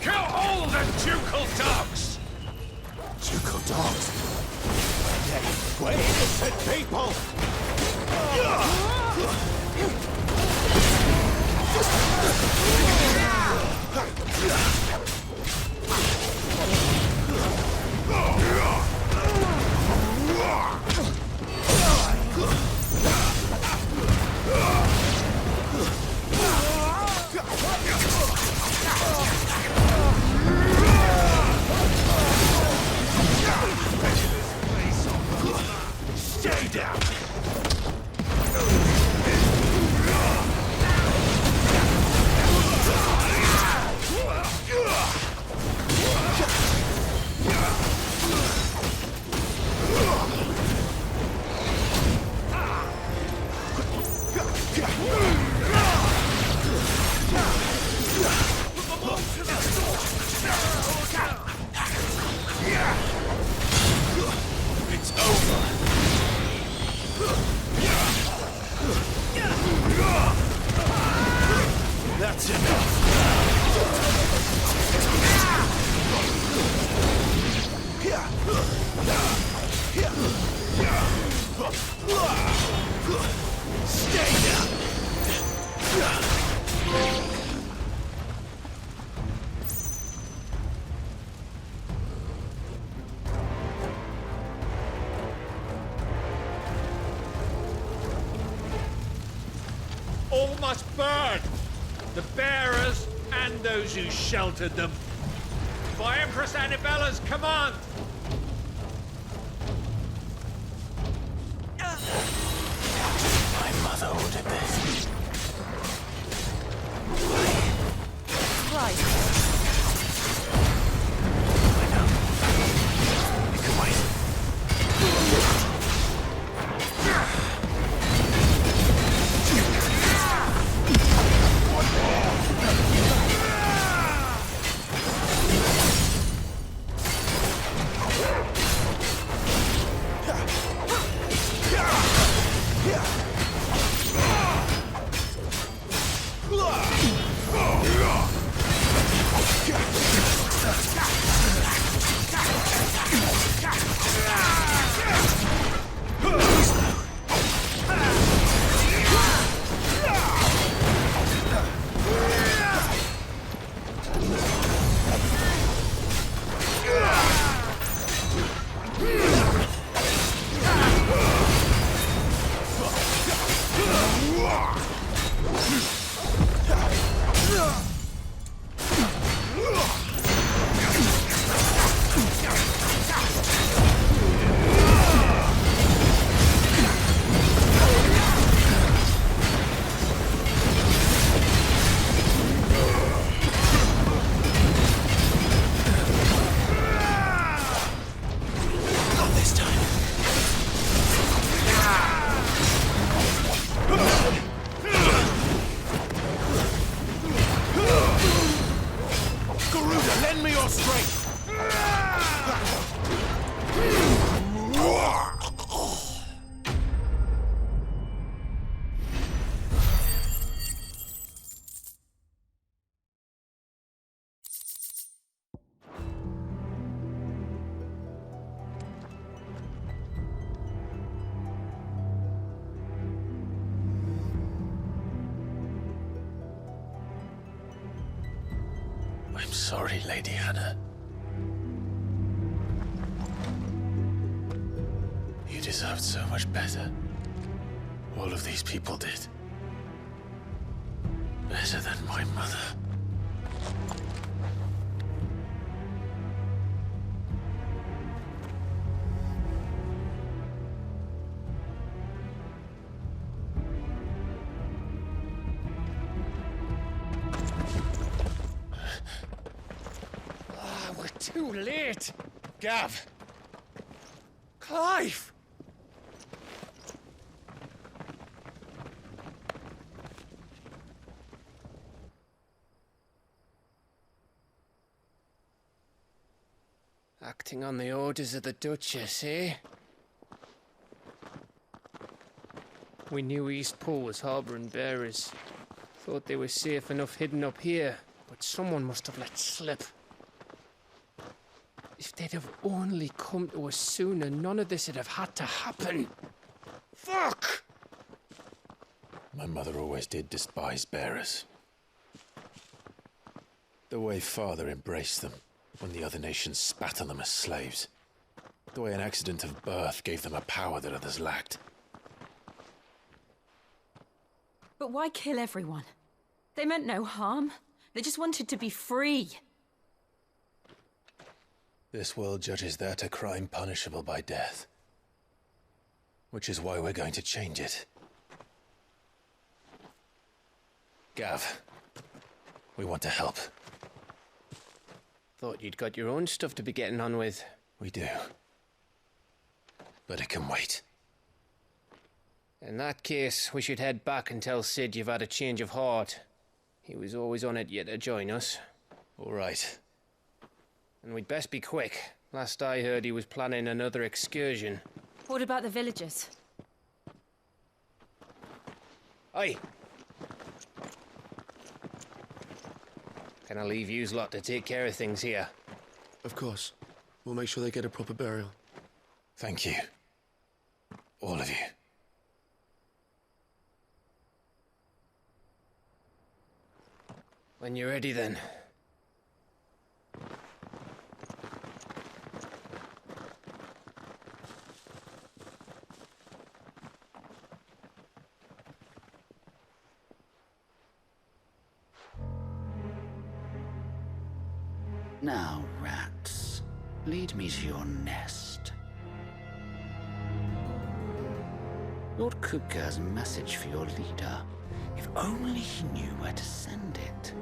Kill all the ducal dogs! Ducal dogs? We're innocent people! Stay down! It's over! That's enough! Stay down! All must burn! The bearers and those who sheltered them. By Empress Annabella's command! My mother ordered this. Right. I know. You can wait. I'm sorry, Lady Hannah. You deserved so much better. All of these people did. Better than my mother. We're too late. Gav. Clive. Acting on the orders of the Duchess, eh? We knew Eastpool was harbouring bearers. Thought they were safe enough hidden up here, but someone must have let slip. If they'd have only come to us sooner, none of this would have had to happen. Fuck! My mother always did despise bearers. The way Father embraced them when the other nations spat on them as slaves. The way an accident of birth gave them a power that others lacked. But why kill everyone? They meant no harm. They just wanted to be free. This world judges that a crime punishable by death. Which is why we're going to change it. Gav, we want to help. Thought you'd got your own stuff to be getting on with. We do. But it can wait. In that case, we should head back and tell Sid you've had a change of heart. He was always on it yet to join us. All right. And we'd best be quick. Last I heard, he was planning another excursion. What about the villagers? Aye. Can I leave yous lot to take care of things here? Of course. We'll make sure they get a proper burial. Thank you. All of you. When you're ready, then. Now, rats, lead me to your nest. Lord Kupka has a message for your leader. If only he knew where to send it.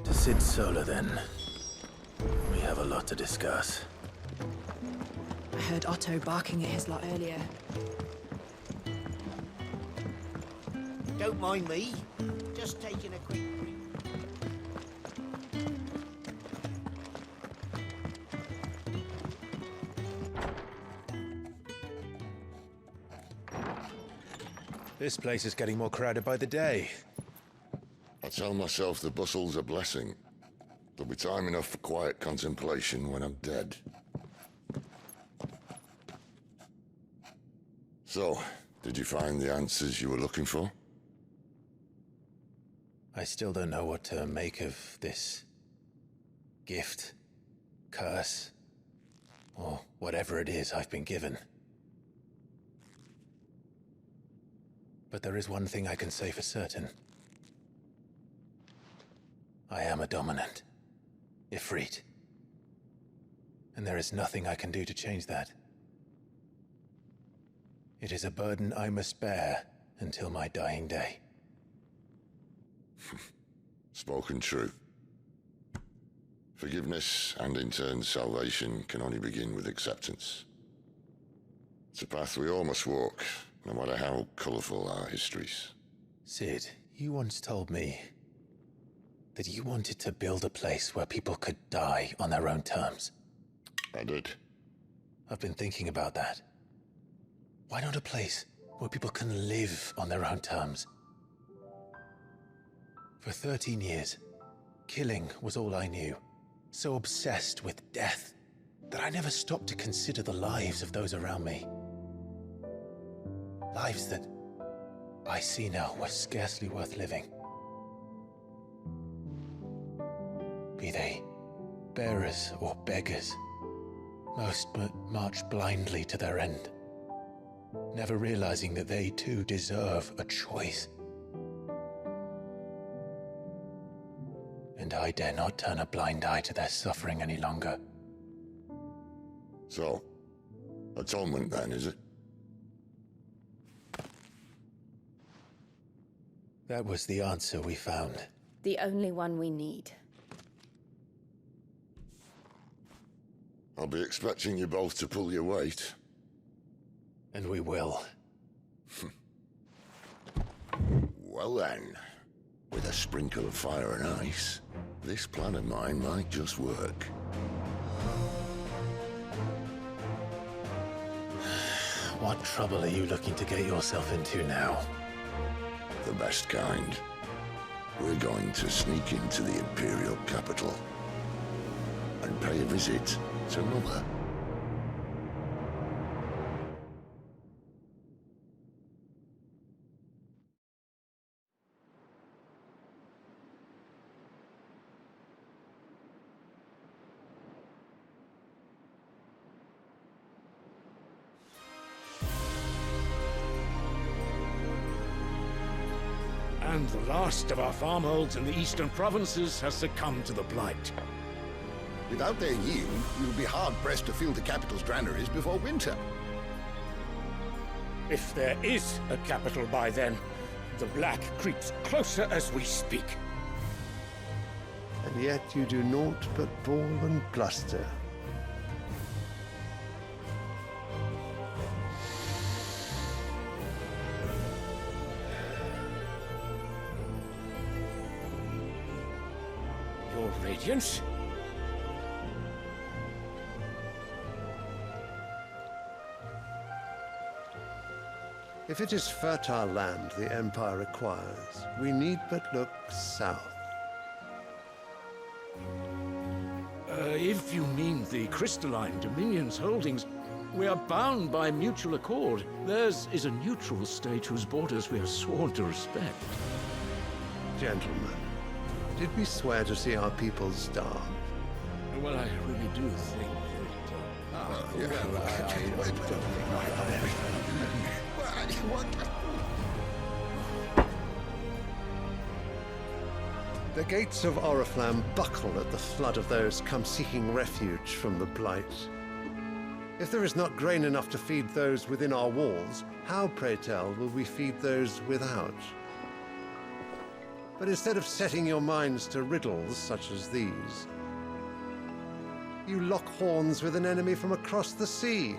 To Sid Solar, then. We have a lot to discuss. I heard Otto barking at his lot earlier. Don't mind me. Just taking a quick break. This place is getting more crowded by the day. I tell myself the bustle's a blessing. There'll be time enough for quiet contemplation when I'm dead. So, did you find the answers you were looking for? I still don't know what to make of this gift, curse, or whatever it is I've been given. But there is one thing I can say for certain. I am a dominant, Ifrit. And there is nothing I can do to change that. It is a burden I must bear until my dying day. Spoken true. Forgiveness and in turn salvation can only begin with acceptance. It's a path we all must walk, no matter how colourful our histories. Sid, you once told me that you wanted to build a place where people could die on their own terms. I did. I've been thinking about that. Why not a place where people can live on their own terms? For 13 years, killing was all I knew. So obsessed with death that I never stopped to consider the lives of those around me. Lives that I see now were scarcely worth living. Be they bearers or beggars, most but march blindly to their end, never realizing that they too deserve a choice. And I dare not turn a blind eye to their suffering any longer. So, atonement then, is it? That was the answer we found. The only one we need. I'll be expecting you both to pull your weight. And we will. Well then, with a sprinkle of fire and ice, this plan of mine might just work. What trouble are you looking to get yourself into now? The best kind. We're going to sneak into the Imperial capital and pay a visit to Mother. And the last of our farmholds in the eastern provinces has succumbed to the blight. Without their yield, you'll be hard-pressed to fill the capital's granaries before winter. If there is a capital by then, the black creeps closer as we speak. And yet you do naught but bawl and bluster. Your Radiance? If it is fertile land the Empire requires, we need but look south. If you mean the crystalline Dominion's holdings, we are bound by mutual accord. Theirs is a neutral state whose borders we are sworn to respect. Gentlemen, did we swear to see our people starve? Well, I really do think The gates of Oriflamme buckle at the flood of those come seeking refuge from the blight. If there is not grain enough to feed those within our walls, how, pray tell, will we feed those without? But instead of setting your minds to riddles such as these, you lock horns with an enemy from across the sea,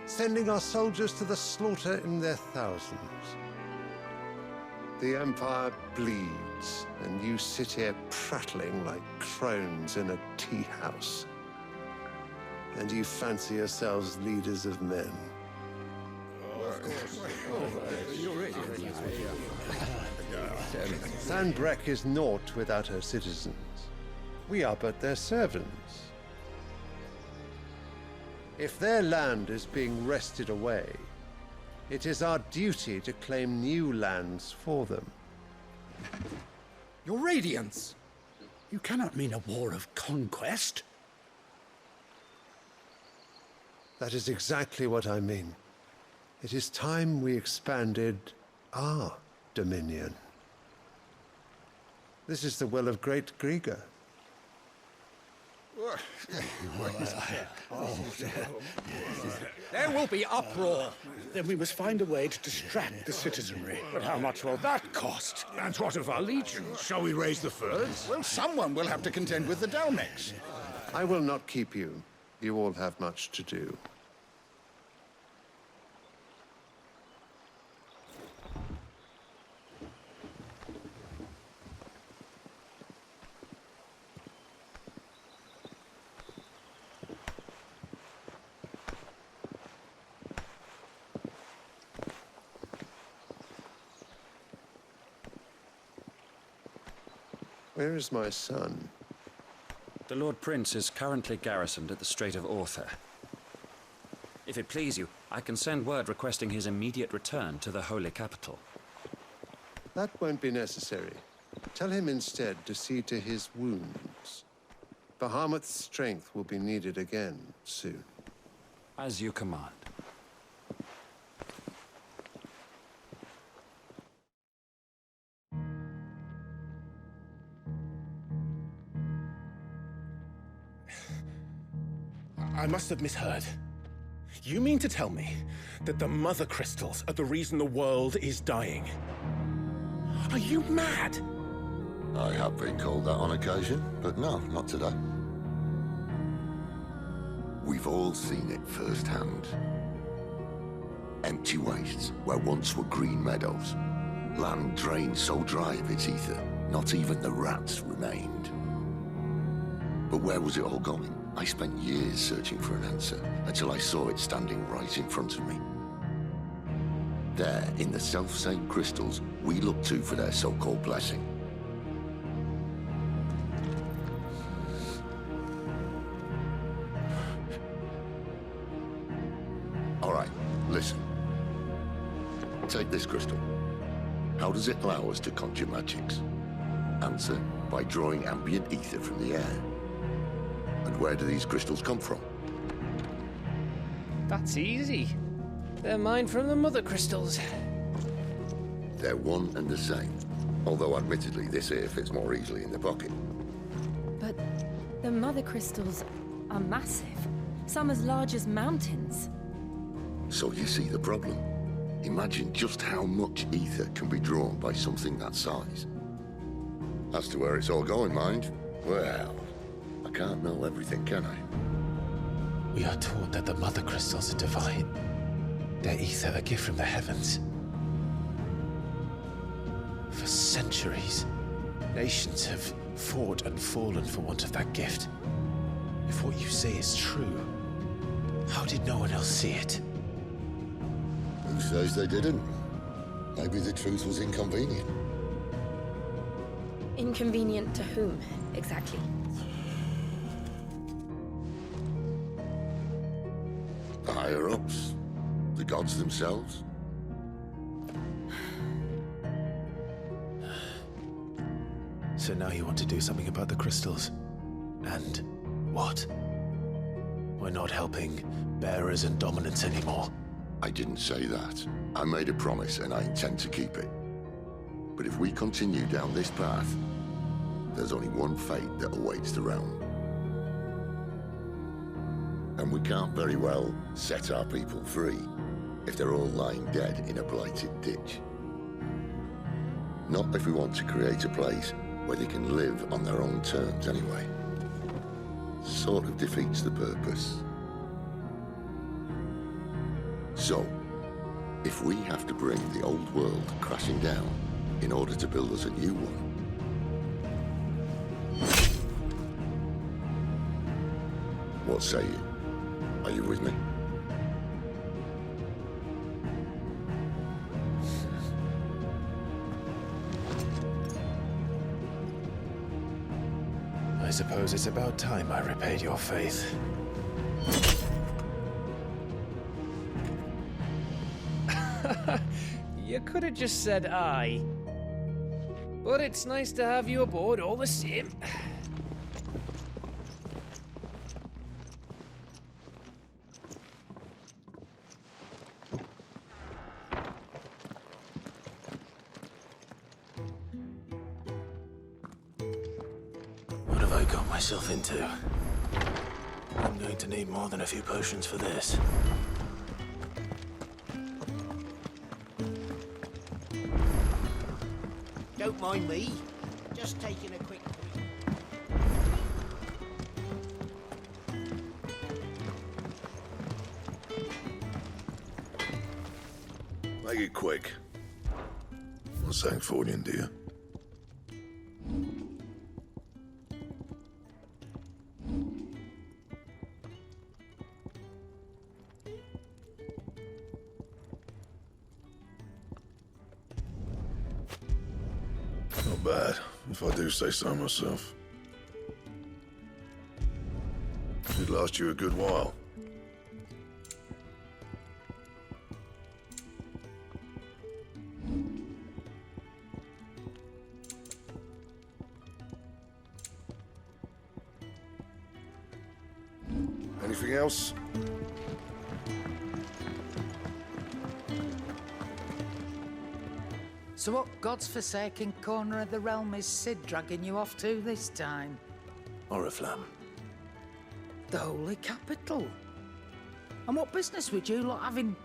sending our soldiers to the slaughter in their thousands. The Empire bleeds, and you sit here prattling like crones in a tea house. And you fancy yourselves leaders of men. Sanbreque is naught without her citizens. We are but their servants. If their land is being wrested away, it is our duty to claim new lands for them. Your Radiance! You cannot mean a war of conquest. That is exactly what I mean. It is time we expanded our dominion. This is the will of great Grieger. There will be uproar. Then we must find a way to distract the citizenry. But how much will that cost? And what of our legions? Shall we raise the furs? Well, someone will have to contend with the Dalmex. I will not keep you. You all have much to do. Where is my son? The Lord Prince is currently garrisoned at the Strait of Arthur. If it please you, I can send word requesting his immediate return to the Holy Capital. That won't be necessary. Tell him instead to see to his wounds. Bahamut's strength will be needed again soon. As you command. I must have misheard. You mean to tell me that the Mother Crystals are the reason the world is dying? Are you mad? I have been called that on occasion, but no, not today. We've all seen it firsthand. Empty wastes where once were green meadows. Land drained so dry of its ether, not even the rats remained. But where was it all going? I spent years searching for an answer, until I saw it standing right in front of me. There, in the self-same crystals we look to for their so-called blessing. All right, listen. Take this crystal. How does it allow us to conjure magics? Answer, by drawing ambient ether from the air. And where do these crystals come from? That's easy. They're mine from the Mother Crystals. They're one and the same. Although admittedly this here fits more easily in the pocket. But the Mother Crystals are massive. Some as large as mountains. So you see the problem. Imagine just how much ether can be drawn by something that size. As to where it's all going, mind, well, I can't know everything, can I? We are taught that the Mother Crystals are divine. Their ether a gift from the heavens. For centuries, nations have fought and fallen for want of that gift. If what you say is true, how did no one else see it? Who says they didn't? Maybe the truth was inconvenient. Inconvenient to whom, exactly? The higher-ups? The gods themselves? So now you want to do something about the crystals? And what? We're not helping bearers and dominants anymore. I didn't say that. I made a promise and I intend to keep it. But if we continue down this path, there's only one fate that awaits the realm. And we can't very well set our people free if they're all lying dead in a blighted ditch. Not if we want to create a place where they can live on their own terms anyway. Sort of defeats the purpose. So, if we have to bring the old world crashing down in order to build us a new one, what say you? Are you with me? I suppose it's about time I repaid your faith. You could have just said aye. But it's nice to have you aboard all the same. What have I got myself into? I'm going to need more than a few potions for this. Don't mind me. Just taking a quick drink. Make it quick. What's that for you, dear? bad, if I do say so myself. It'd last you a good while. Anything else? So what God's forsaken corner of the realm is Cid dragging you off to this time? Oriflamme. The Holy Capital. And what business would you lot have in...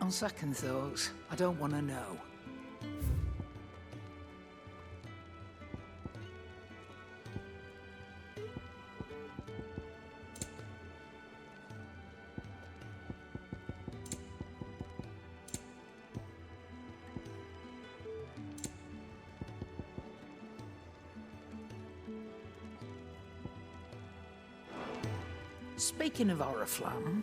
On second thoughts, I don't want to know. Speaking of Oriflamme,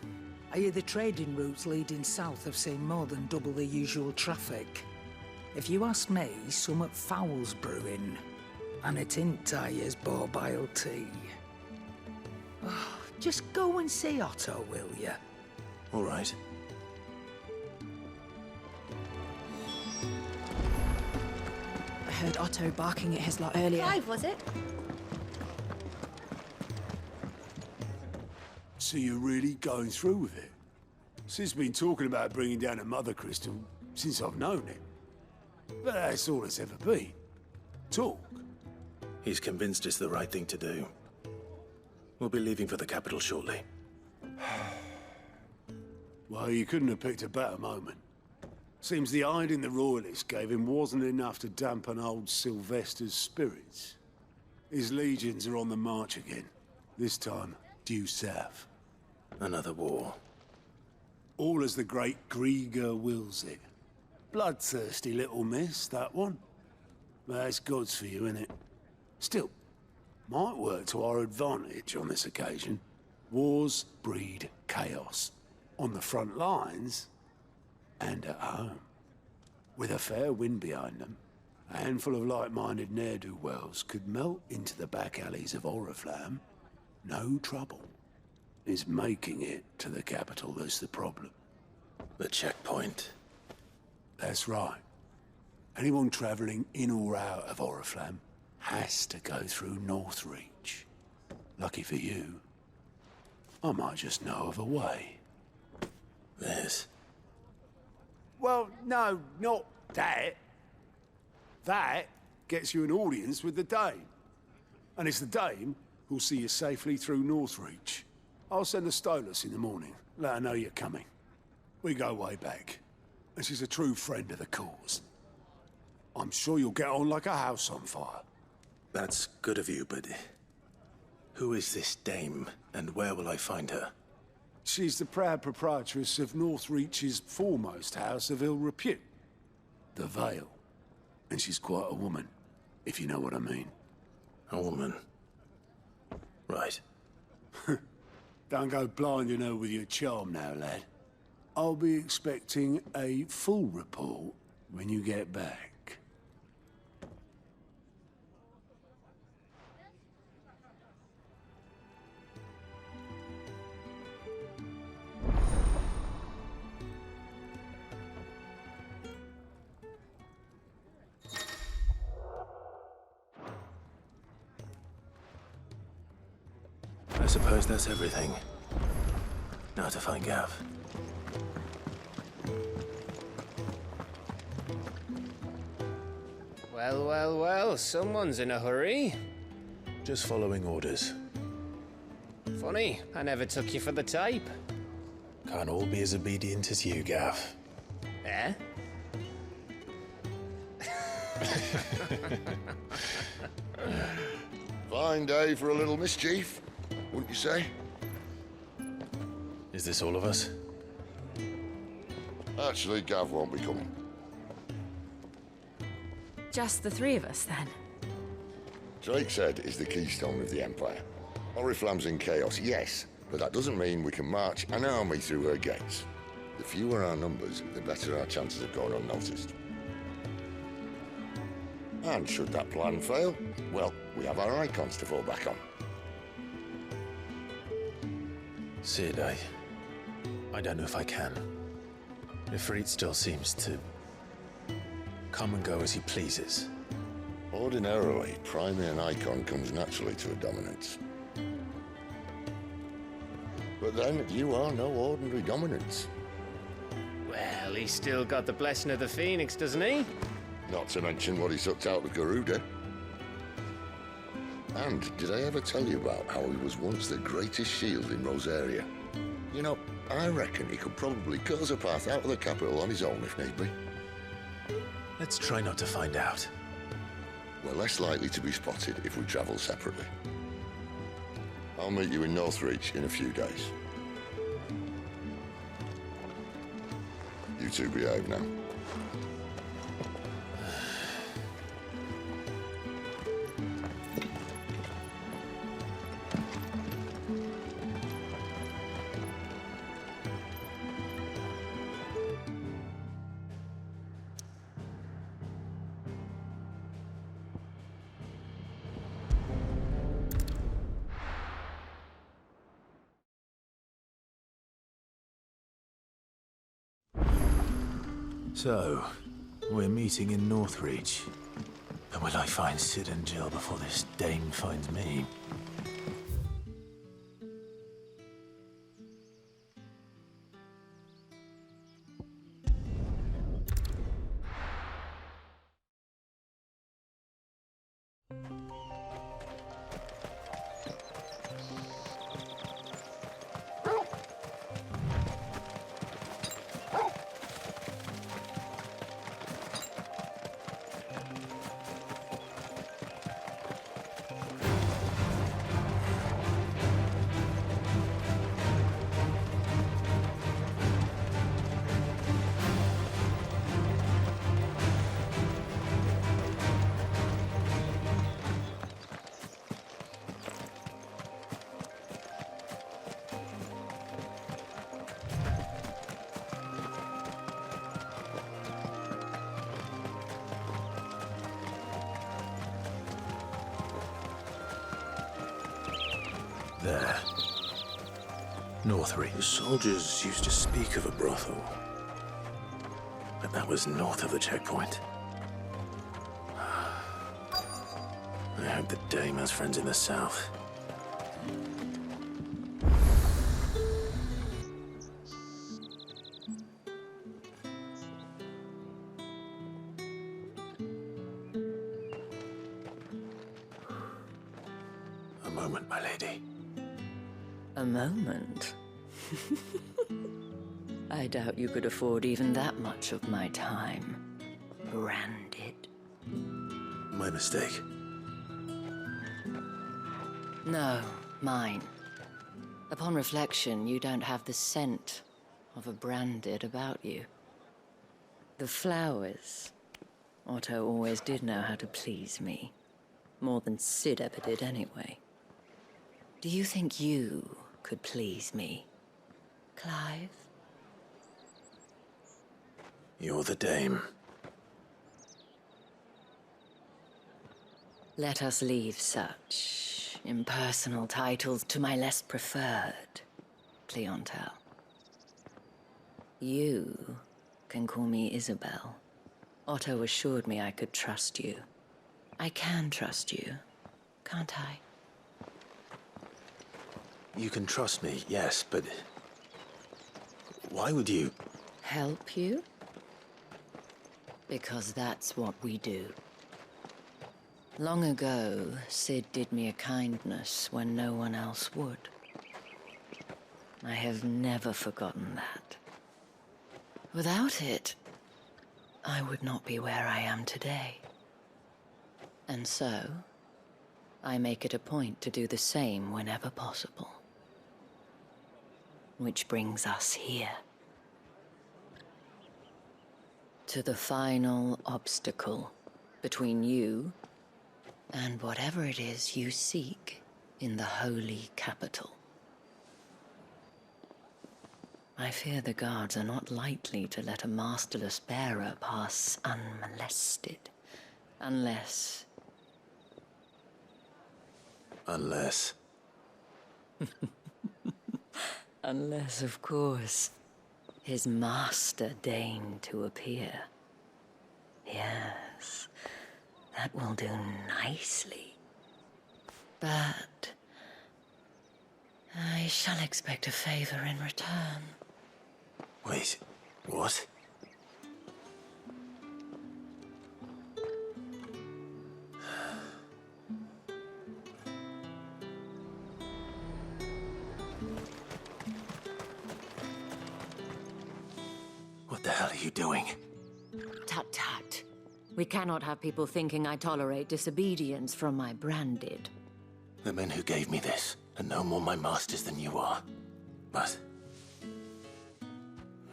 I hear the trading routes leading south have seen more than double the usual traffic. If you ask me, somewhat foul's brewing, and it ain't Tyre's borbile tea. Oh, just go and see Otto, will you? All right. I heard Otto barking at his lot earlier. Clive, was it? So you're really going through with it? Sid's been talking about bringing down a mother crystal since I've known him. But that's all it's ever been. Talk. He's convinced it's the right thing to do. We'll be leaving for the capital shortly. Well, you couldn't have picked a better moment. Seems the hiding the royalists gave him wasn't enough to dampen old Sylvester's spirits. His legions are on the march again. This time, due south. Another war. All as the great Grieger wills it. Bloodthirsty little miss, that one. That's God's for you, innit? Still, might work to our advantage on this occasion. Wars breed chaos. On the front lines, and at home. With a fair wind behind them, a handful of like-minded ne'er-do-wells could melt into the back alleys of Oriflamme. No trouble. It's making it to the capital that's the problem. The checkpoint. That's right. Anyone travelling in or out of Oriflamme has to go through Northreach. Lucky for you, I might just know of a way. This? Well, no, not that. That gets you an audience with the Dame. And it's the Dame who'll see you safely through Northreach. I'll send the Stolas in the morning, let her know you're coming. We go way back, and she's a true friend of the cause. I'm sure you'll get on like a house on fire. That's good of you, but... who is this Dame, and where will I find her? She's the proud proprietress of Northreach's foremost house of ill repute, the Vale. And she's quite a woman, if you know what I mean. A woman? Right. Don't go blinding her with your charm now, lad. I'll be expecting a full report when you get back. I suppose that's everything. Now to find Gav. Well, well, well, someone's in a hurry. Just following orders. Funny, I never took you for the type. Can't all be as obedient as you, Gav. Eh? Fine day for a little mischief, wouldn't you say? Is this all of us? Actually, Gav won't be coming. Just the three of us, then? Drake said is the keystone of the Empire. Oriflamme's in chaos, yes, but that doesn't mean we can march an army through her gates. The fewer our numbers, the better our chances of going unnoticed. And should that plan fail, well, we have our icons to fall back on. Sid, I don't know if I can. Ifrit still seems to come and go as he pleases. Ordinarily, priming an icon comes naturally to a dominance. But then, you are no ordinary dominance. Well, he's still got the blessing of the Phoenix, doesn't he? Not to mention what he sucked out of Garuda. And did I ever tell you about how he was once the greatest shield in Rosaria? You know, I reckon he could probably cut us a path out of the capital on his own if need be. Let's try not to find out. We're less likely to be spotted if we travel separately. I'll meet you in Northreach in a few days. You two behave now. So, we're meeting in Northreach. And will I find Sid and Jill before this dame finds me? There. Northreach. The soldiers used to speak of a brothel. But that was north of the checkpoint. I hope the dame has friends in the south. A moment, my lady. A moment? I doubt you could afford even that much of my time. Branded. My mistake. No, mine. Upon reflection, you don't have the scent of a branded about you. The flowers. Otto always did know how to please me. More than Sid ever did anyway. Do you think you could please me, Clive? You're the dame. Let us leave such impersonal titles to my less preferred clientele. You can call me Isabel. Otto assured me I could trust you. I can trust you, can't I? You can trust me, yes, but why would you? Help you? Because that's what we do. Long ago, Sid did me a kindness when no one else would. I have never forgotten that. Without it, I would not be where I am today. And so, I make it a point to do the same whenever possible. Which brings us here. To the final obstacle between you and whatever it is you seek in the holy capital. I fear the guards are not likely to let a masterless bearer pass unmolested Unless... Unless... Unless, of course, his master deigned to appear. Yes, that will do nicely. But... I shall expect a favor in return. Wait, what? What the hell are you doing? Tut tut. We cannot have people thinking I tolerate disobedience from my branded. The men who gave me this are no more my masters than you are. But...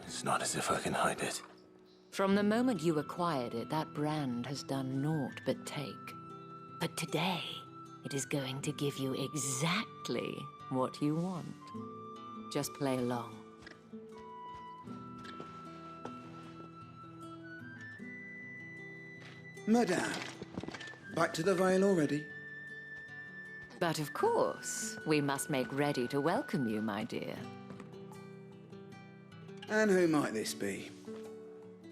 it's not as if I can hide it. From the moment you acquired it, that brand has done naught but take. But today, it is going to give you exactly what you want. Just play along. Madame, back to the Vale already? But of course, we must make ready to welcome you, my dear. And who might this be?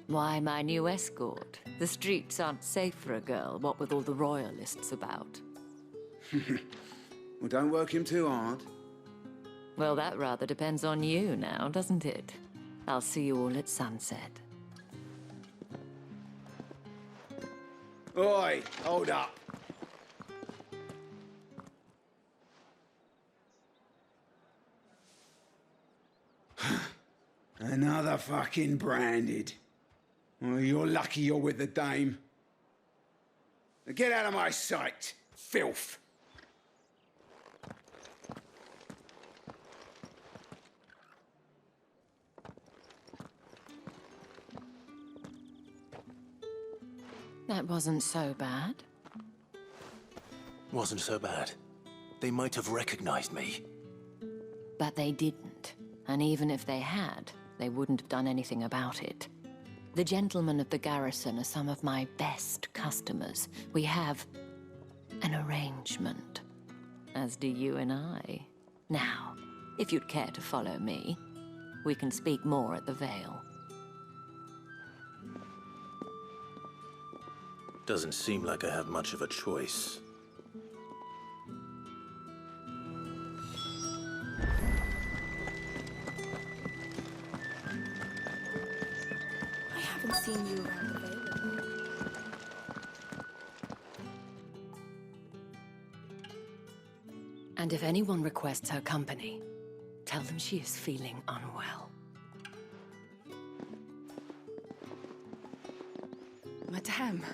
Why, my new escort. The streets aren't safe for a girl, what with all the royalists about. Well, don't work him too hard. Well, that rather depends on you now, doesn't it? I'll see you all at sunset. Oi, hold up. Another fucking branded. Well, you're lucky you're with the dame. Now get out of my sight, filth. That wasn't so bad. Wasn't so bad. They might have recognized me. But they didn't. And even if they had, they wouldn't have done anything about it. The gentlemen of the garrison are some of my best customers. We have an arrangement, as do you and I. Now, if you'd care to follow me, we can speak more at the Vale. Doesn't seem like I have much of a choice. I haven't seen you around the Vale. And if anyone requests her company, tell them she is feeling unwell. Madame,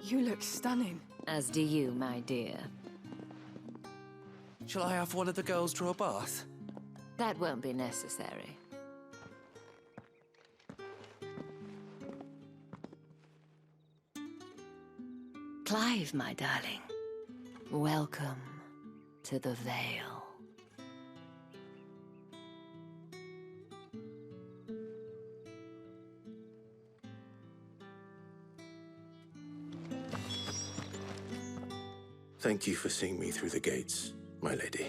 you look stunning. As do you, my dear. Shall I have one of the girls draw a bath? That won't be necessary. Clive, my darling. Welcome to the Vale. Thank you for seeing me through the gates, my lady.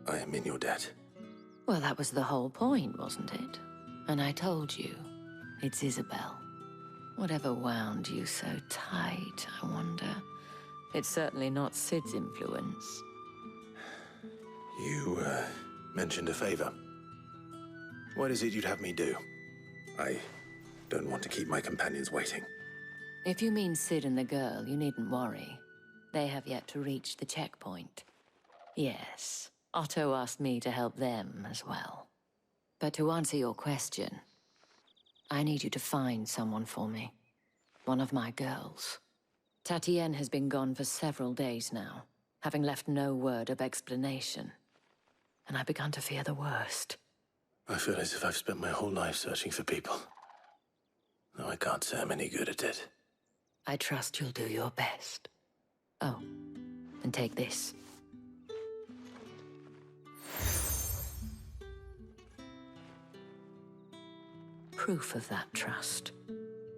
I am in your debt. Well, that was the whole point, wasn't it? And I told you, it's Isabel. Whatever wound you so tight, I wonder. It's certainly not Sid's influence. You, mentioned a favor. What is it you'd have me do? I don't want to keep my companions waiting. If you mean Sid and the girl, you needn't worry. They have yet to reach the checkpoint. Yes, Otto asked me to help them as well. But to answer your question, I need you to find someone for me. One of my girls. Tatienne has been gone for several days now, having left no word of explanation. And I've begun to fear the worst. I feel as if I've spent my whole life searching for people. Though I can't say I'm any good at it. I trust you'll do your best. Oh, and take this. Proof of that trust.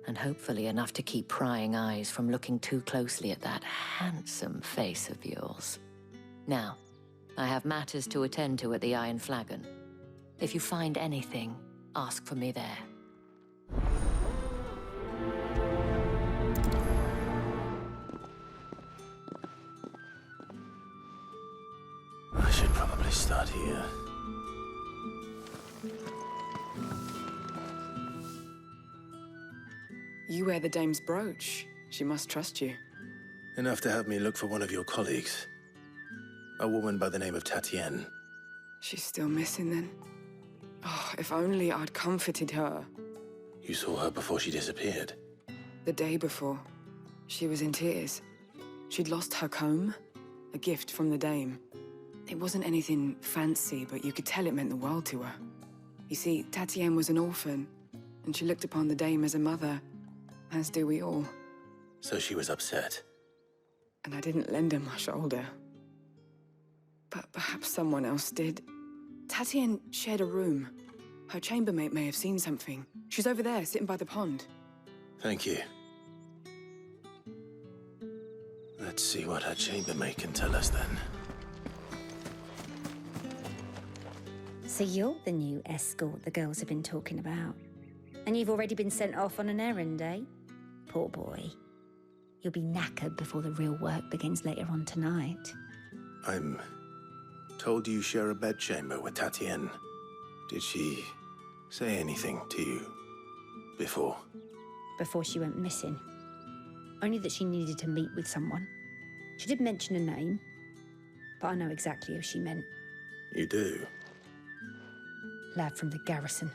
And hopefully enough to keep prying eyes from looking too closely at that handsome face of yours. Now, I have matters to attend to at the Iron Flagon. If you find anything, ask for me there. I should probably start here. You wear the dame's brooch. She must trust you. Enough to have me look for one of your colleagues. A woman by the name of Tatienne. She's still missing then? Oh, if only I'd comforted her. You saw her before she disappeared? The day before. She was in tears. She'd lost her comb, a gift from the dame. It wasn't anything fancy, but you could tell it meant the world to her. You see, Tatienne was an orphan, and she looked upon the dame as a mother, as do we all. So she was upset. And I didn't lend her my shoulder. But perhaps someone else did. Tatienne shared a room. Her chambermaid may have seen something. She's over there, sitting by the pond. Thank you. Let's see what her chambermaid can tell us then. So you're the new escort the girls have been talking about. And you've already been sent off on an errand, eh? Poor boy. You'll be knackered before the real work begins later on tonight. I'm told you share a bedchamber with Tatienne. Did she say anything to you before? Before she went missing. Only that she needed to meet with someone. She did mention a name, but I know exactly who she meant. You do? Lad from the garrison.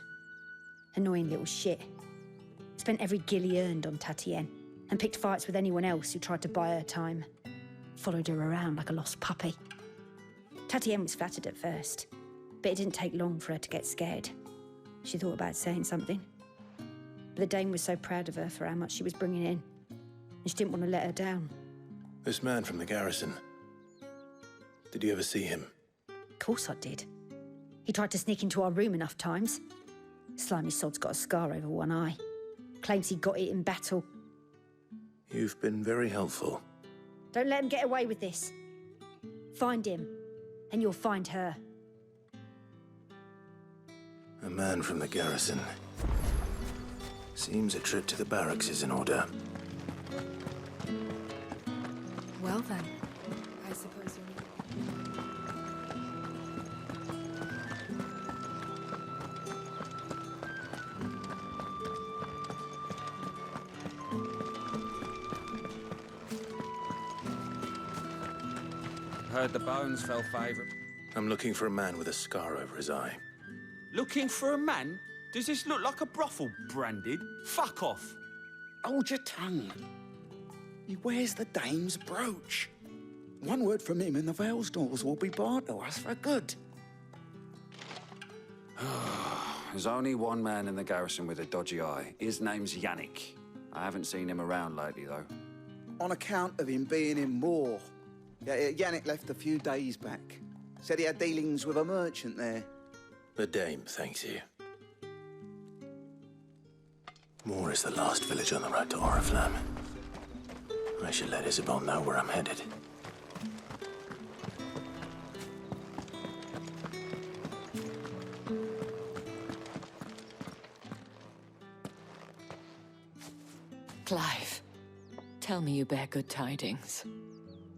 Annoying little shit. Spent every guil he earned on Tatienne, and picked fights with anyone else who tried to buy her time. Followed her around like a lost puppy. Tatienne was flattered at first, but it didn't take long for her to get scared. She thought about saying something. But the dame was so proud of her for how much she was bringing in, and she didn't want to let her down. This man from the garrison. Did you ever see him? Of course I did. He tried to sneak into our room enough times. Slimy sod's got a scar over one eye. Claims he got it in battle. You've been very helpful. Don't let him get away with this. Find him, and you'll find her. A man from the garrison. Seems a trip to the barracks is in order. Well then, I suppose you're... Heard the bones fell favourite. I'm looking for a man with a scar over his eye. Looking for a man? Does this look like a brothel, Branded? Fuck off. Hold your tongue. He wears the dame's brooch. One word from him and the Vale's doors will be barred to us for good. There's only one man in the garrison with a dodgy eye. His name's Yannick. I haven't seen him around lately, though. On account of him being in Moor. Yeah, Yannick left a few days back. Said he had dealings with a merchant there. The dame thanks you. Moor is the last village on the road to Oriflamme. I should let Isabel know where I'm headed. Clive, tell me you bear good tidings.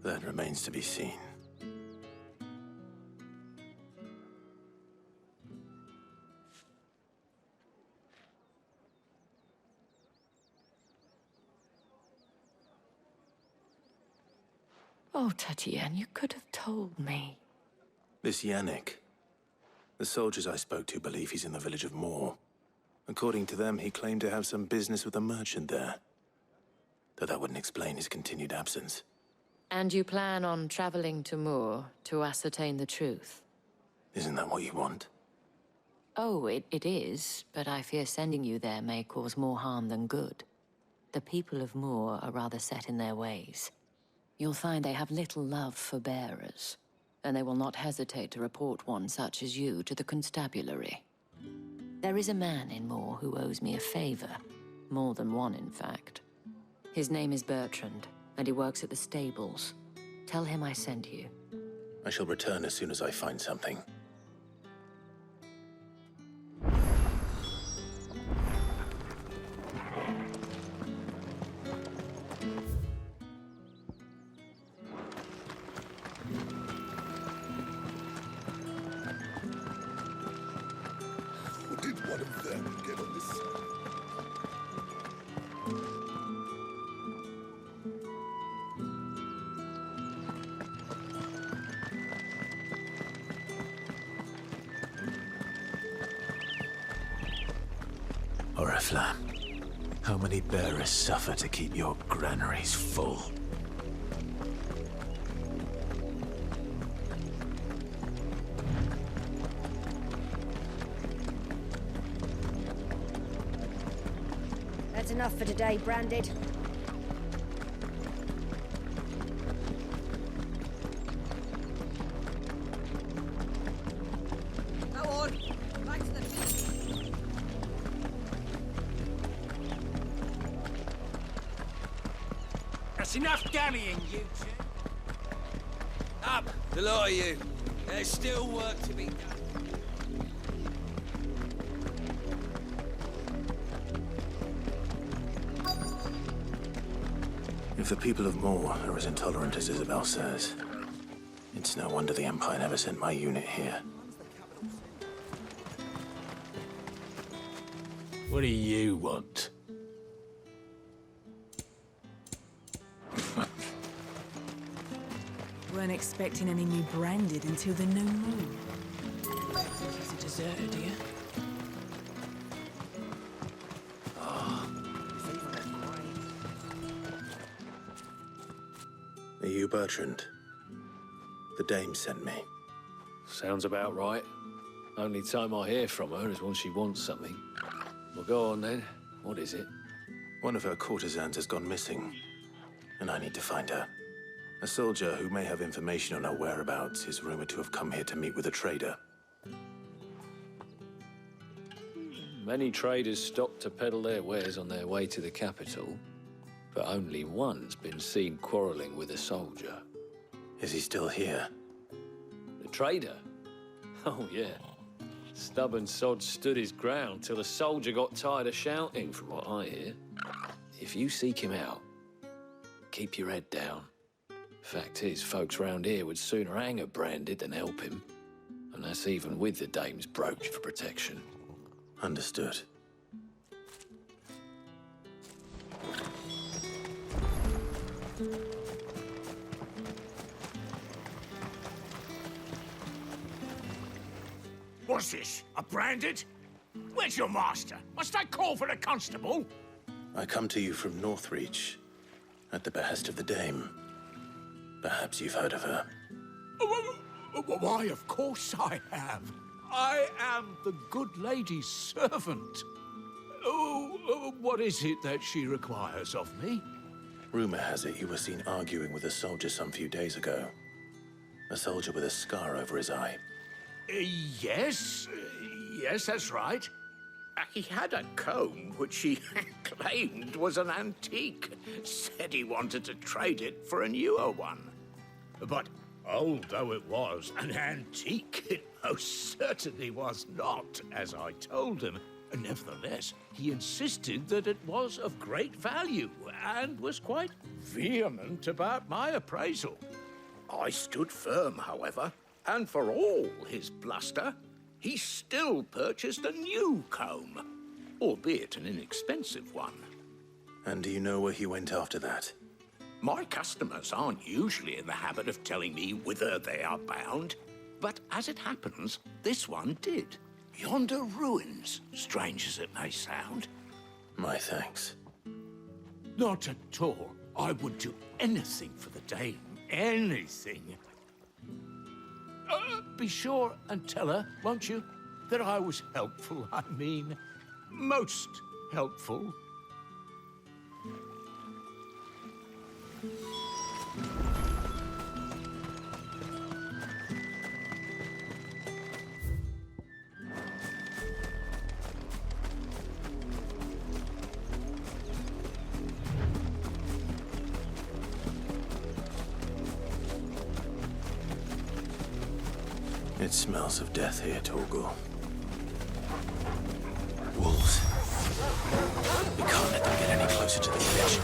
That remains to be seen. Oh, Tatienne, you could have told me. This Yannick. The soldiers I spoke to believe he's in the village of Moor. According to them, he claimed to have some business with a merchant there. Though that wouldn't explain his continued absence. And you plan on traveling to Moor to ascertain the truth? Isn't that what you want? Oh, it is, but I fear sending you there may cause more harm than good. The people of Moor are rather set in their ways. You'll find they have little love for bearers, and they will not hesitate to report one such as you to the constabulary. There is a man in Moor who owes me a favor, More than one, in fact. His name is Bertrand, and he works at the stables. Tell him I sent you. I shall return as soon as I find something. Did one of them get on this? Oriflamme, how many bearers suffer to keep your granaries full? That's enough for today, Branded. Go on, back to the feet. That's enough dallying, you two. Up, the lot of you. There's still work to be done. If the people of Moor are as intolerant as Isabel says, it's no wonder the Empire never sent my unit here. What do you want? Weren't expecting any new Branded until the new moon. Is it deserted here? Are you Bertrand? The dame sent me. Sounds about right. Only time I hear from her is when she wants something. Well, go on then. What is it? One of her courtesans has gone missing, and I need to find her. A soldier who may have information on her whereabouts is rumored to have come here to meet with a trader. Many traders stop to peddle their wares on their way to the capital, but only one's been seen quarreling with a soldier. Is he still here? The trader? Oh, yeah. Stubborn sod stood his ground till the soldier got tired of shouting, from what I hear. If you seek him out, keep your head down. Fact is, folks round here would sooner hang a Branded than help him. And that's even with the dame's brooch for protection. Understood. What's this? A Branded? Where's your master? Must I call for the constable? I come to you from Northreach, at the behest of the dame. Perhaps you've heard of her. Why, of course I have. I am the good lady's servant. What is it that she requires of me? Rumor has it you were seen arguing with a soldier some few days ago. A soldier with a scar over his eye. Yes, that's right. He had a comb which he claimed was an antique. Said he wanted to trade it for a newer one. But old though it was, an antique it most certainly was not, as I told him. Nevertheless, he insisted that it was of great value and was quite vehement about my appraisal. I stood firm, however, and for all his bluster, he still purchased a new comb, albeit an inexpensive one. And do you know where he went after that? My customers aren't usually in the habit of telling me whither they are bound, but as it happens, this one did. Yonder ruins, strange as it may sound. My thanks. Not at all. I would do anything for the dame. Anything. Be sure and tell her, won't you, that I was helpful. I mean, most helpful. It smells of death here, Torgal. Wolves. We can't let them get any closer to the village.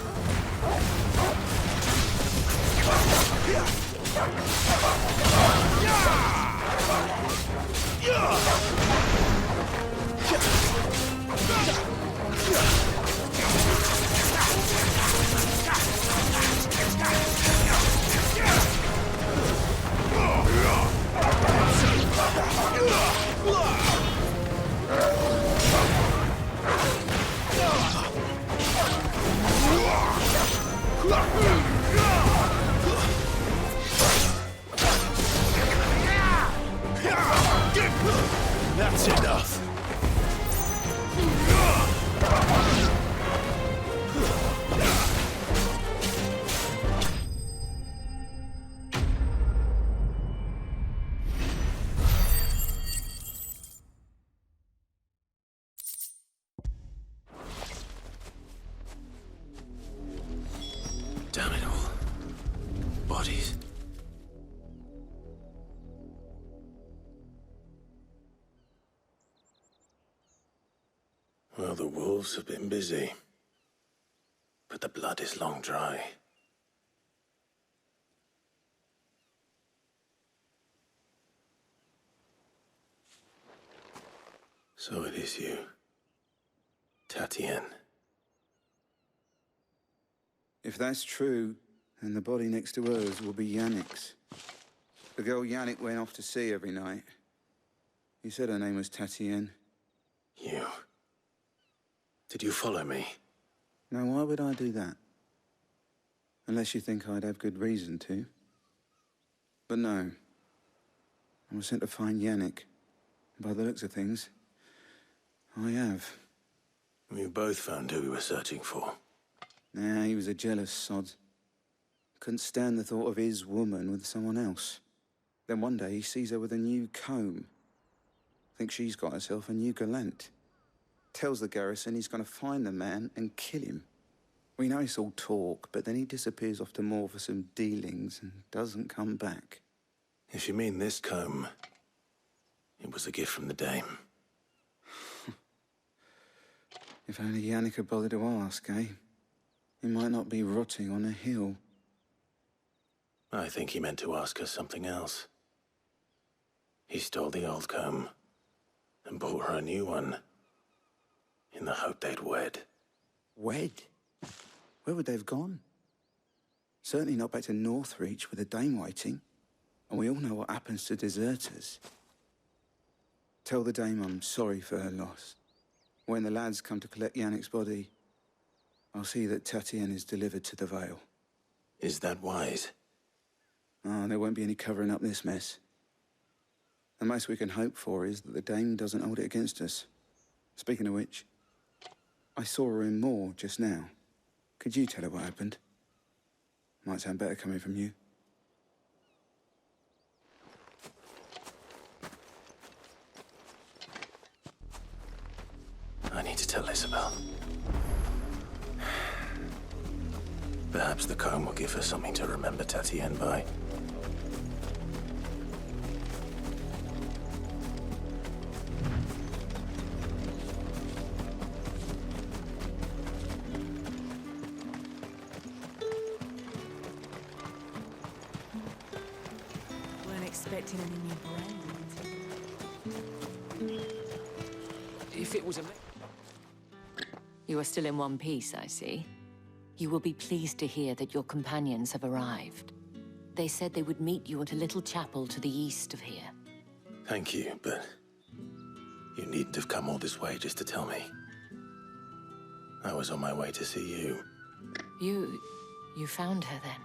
That's enough. Damn it all. Bodies. Well, the wolves have been busy. But the blood is long dry. So it is you, Tatienne. If that's true, then the body next to hers will be Yannick's. The girl Yannick went off to see every night. He said her name was Tatienne. You. Did you follow me? Now, why would I do that? Unless you think I'd have good reason to. But no. I was sent to find Yannick. By the looks of things, I have. We both found who we were searching for. Nah, he was a jealous sod. Couldn't stand the thought of his woman with someone else. Then one day he sees her with a new comb. Thinks she's got herself a new gallant. Tells the garrison he's going to find the man and kill him. We know it's all talk, but then he disappears off to Moor for some dealings and doesn't come back. If you mean this comb, it was a gift from the dame. If only Yannick had bothered to ask, eh? He might not be rotting on a hill. I think he meant to ask her something else. He stole the old comb and bought her a new one in the hope they'd wed. Wed? Where would they have gone? Certainly not back to Northreach with a dame waiting. And we all know what happens to deserters. Tell the dame I'm sorry for her loss. When the lads come to collect Yannick's body, I'll see that Tatienne is delivered to the Vale. Is that wise? Ah, there won't be any covering up this mess. The most we can hope for is that the dame doesn't hold it against us. Speaking of which, I saw her in Moor just now. Could you tell her what happened? Might sound better coming from you. I need to tell Isabel. Perhaps the comb will give her something to remember Tatienne by. Weren't expecting any new brand. If it was a... You are still in one piece, I see. You will be pleased to hear that your companions have arrived. They said they would meet you at a little chapel to the east of here. Thank you, but you needn't have come all this way just to tell me. I was on my way to see you. You found her then?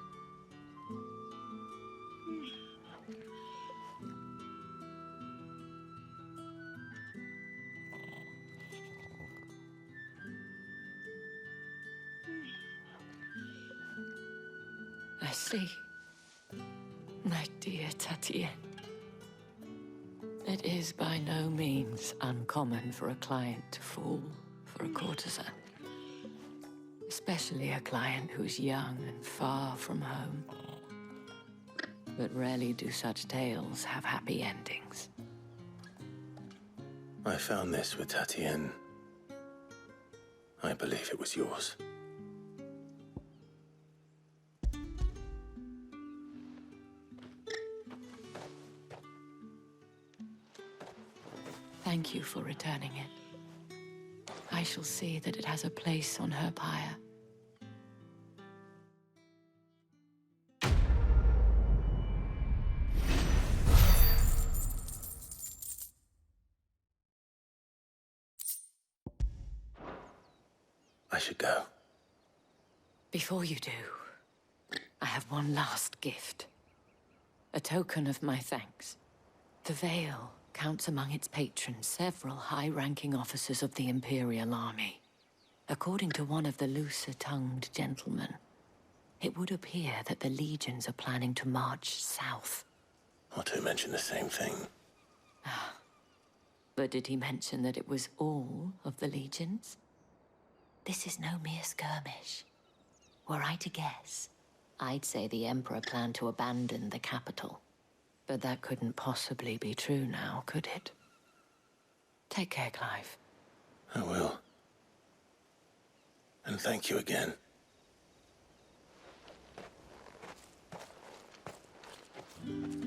I see. My dear Tatienne. It is by no means uncommon for a client to fall for a courtesan. Especially a client who's young and far from home. But rarely do such tales have happy endings. I found this with Tatienne. I believe it was yours. Thank you for returning it. I shall see that it has a place on her pyre. I should go. Before you do, I have one last gift. A token of my thanks. The Veil counts among its patrons several high-ranking officers of the Imperial Army. According to one of the looser-tongued gentlemen, it would appear that the legions are planning to march south. Otto mentioned the same thing. But did he mention that it was all of the legions? This is no mere skirmish. Were I to guess, I'd say the Emperor planned to abandon the capital. But that couldn't possibly be true now, could it? Take care, Clive. I will. And thank you again. Mm.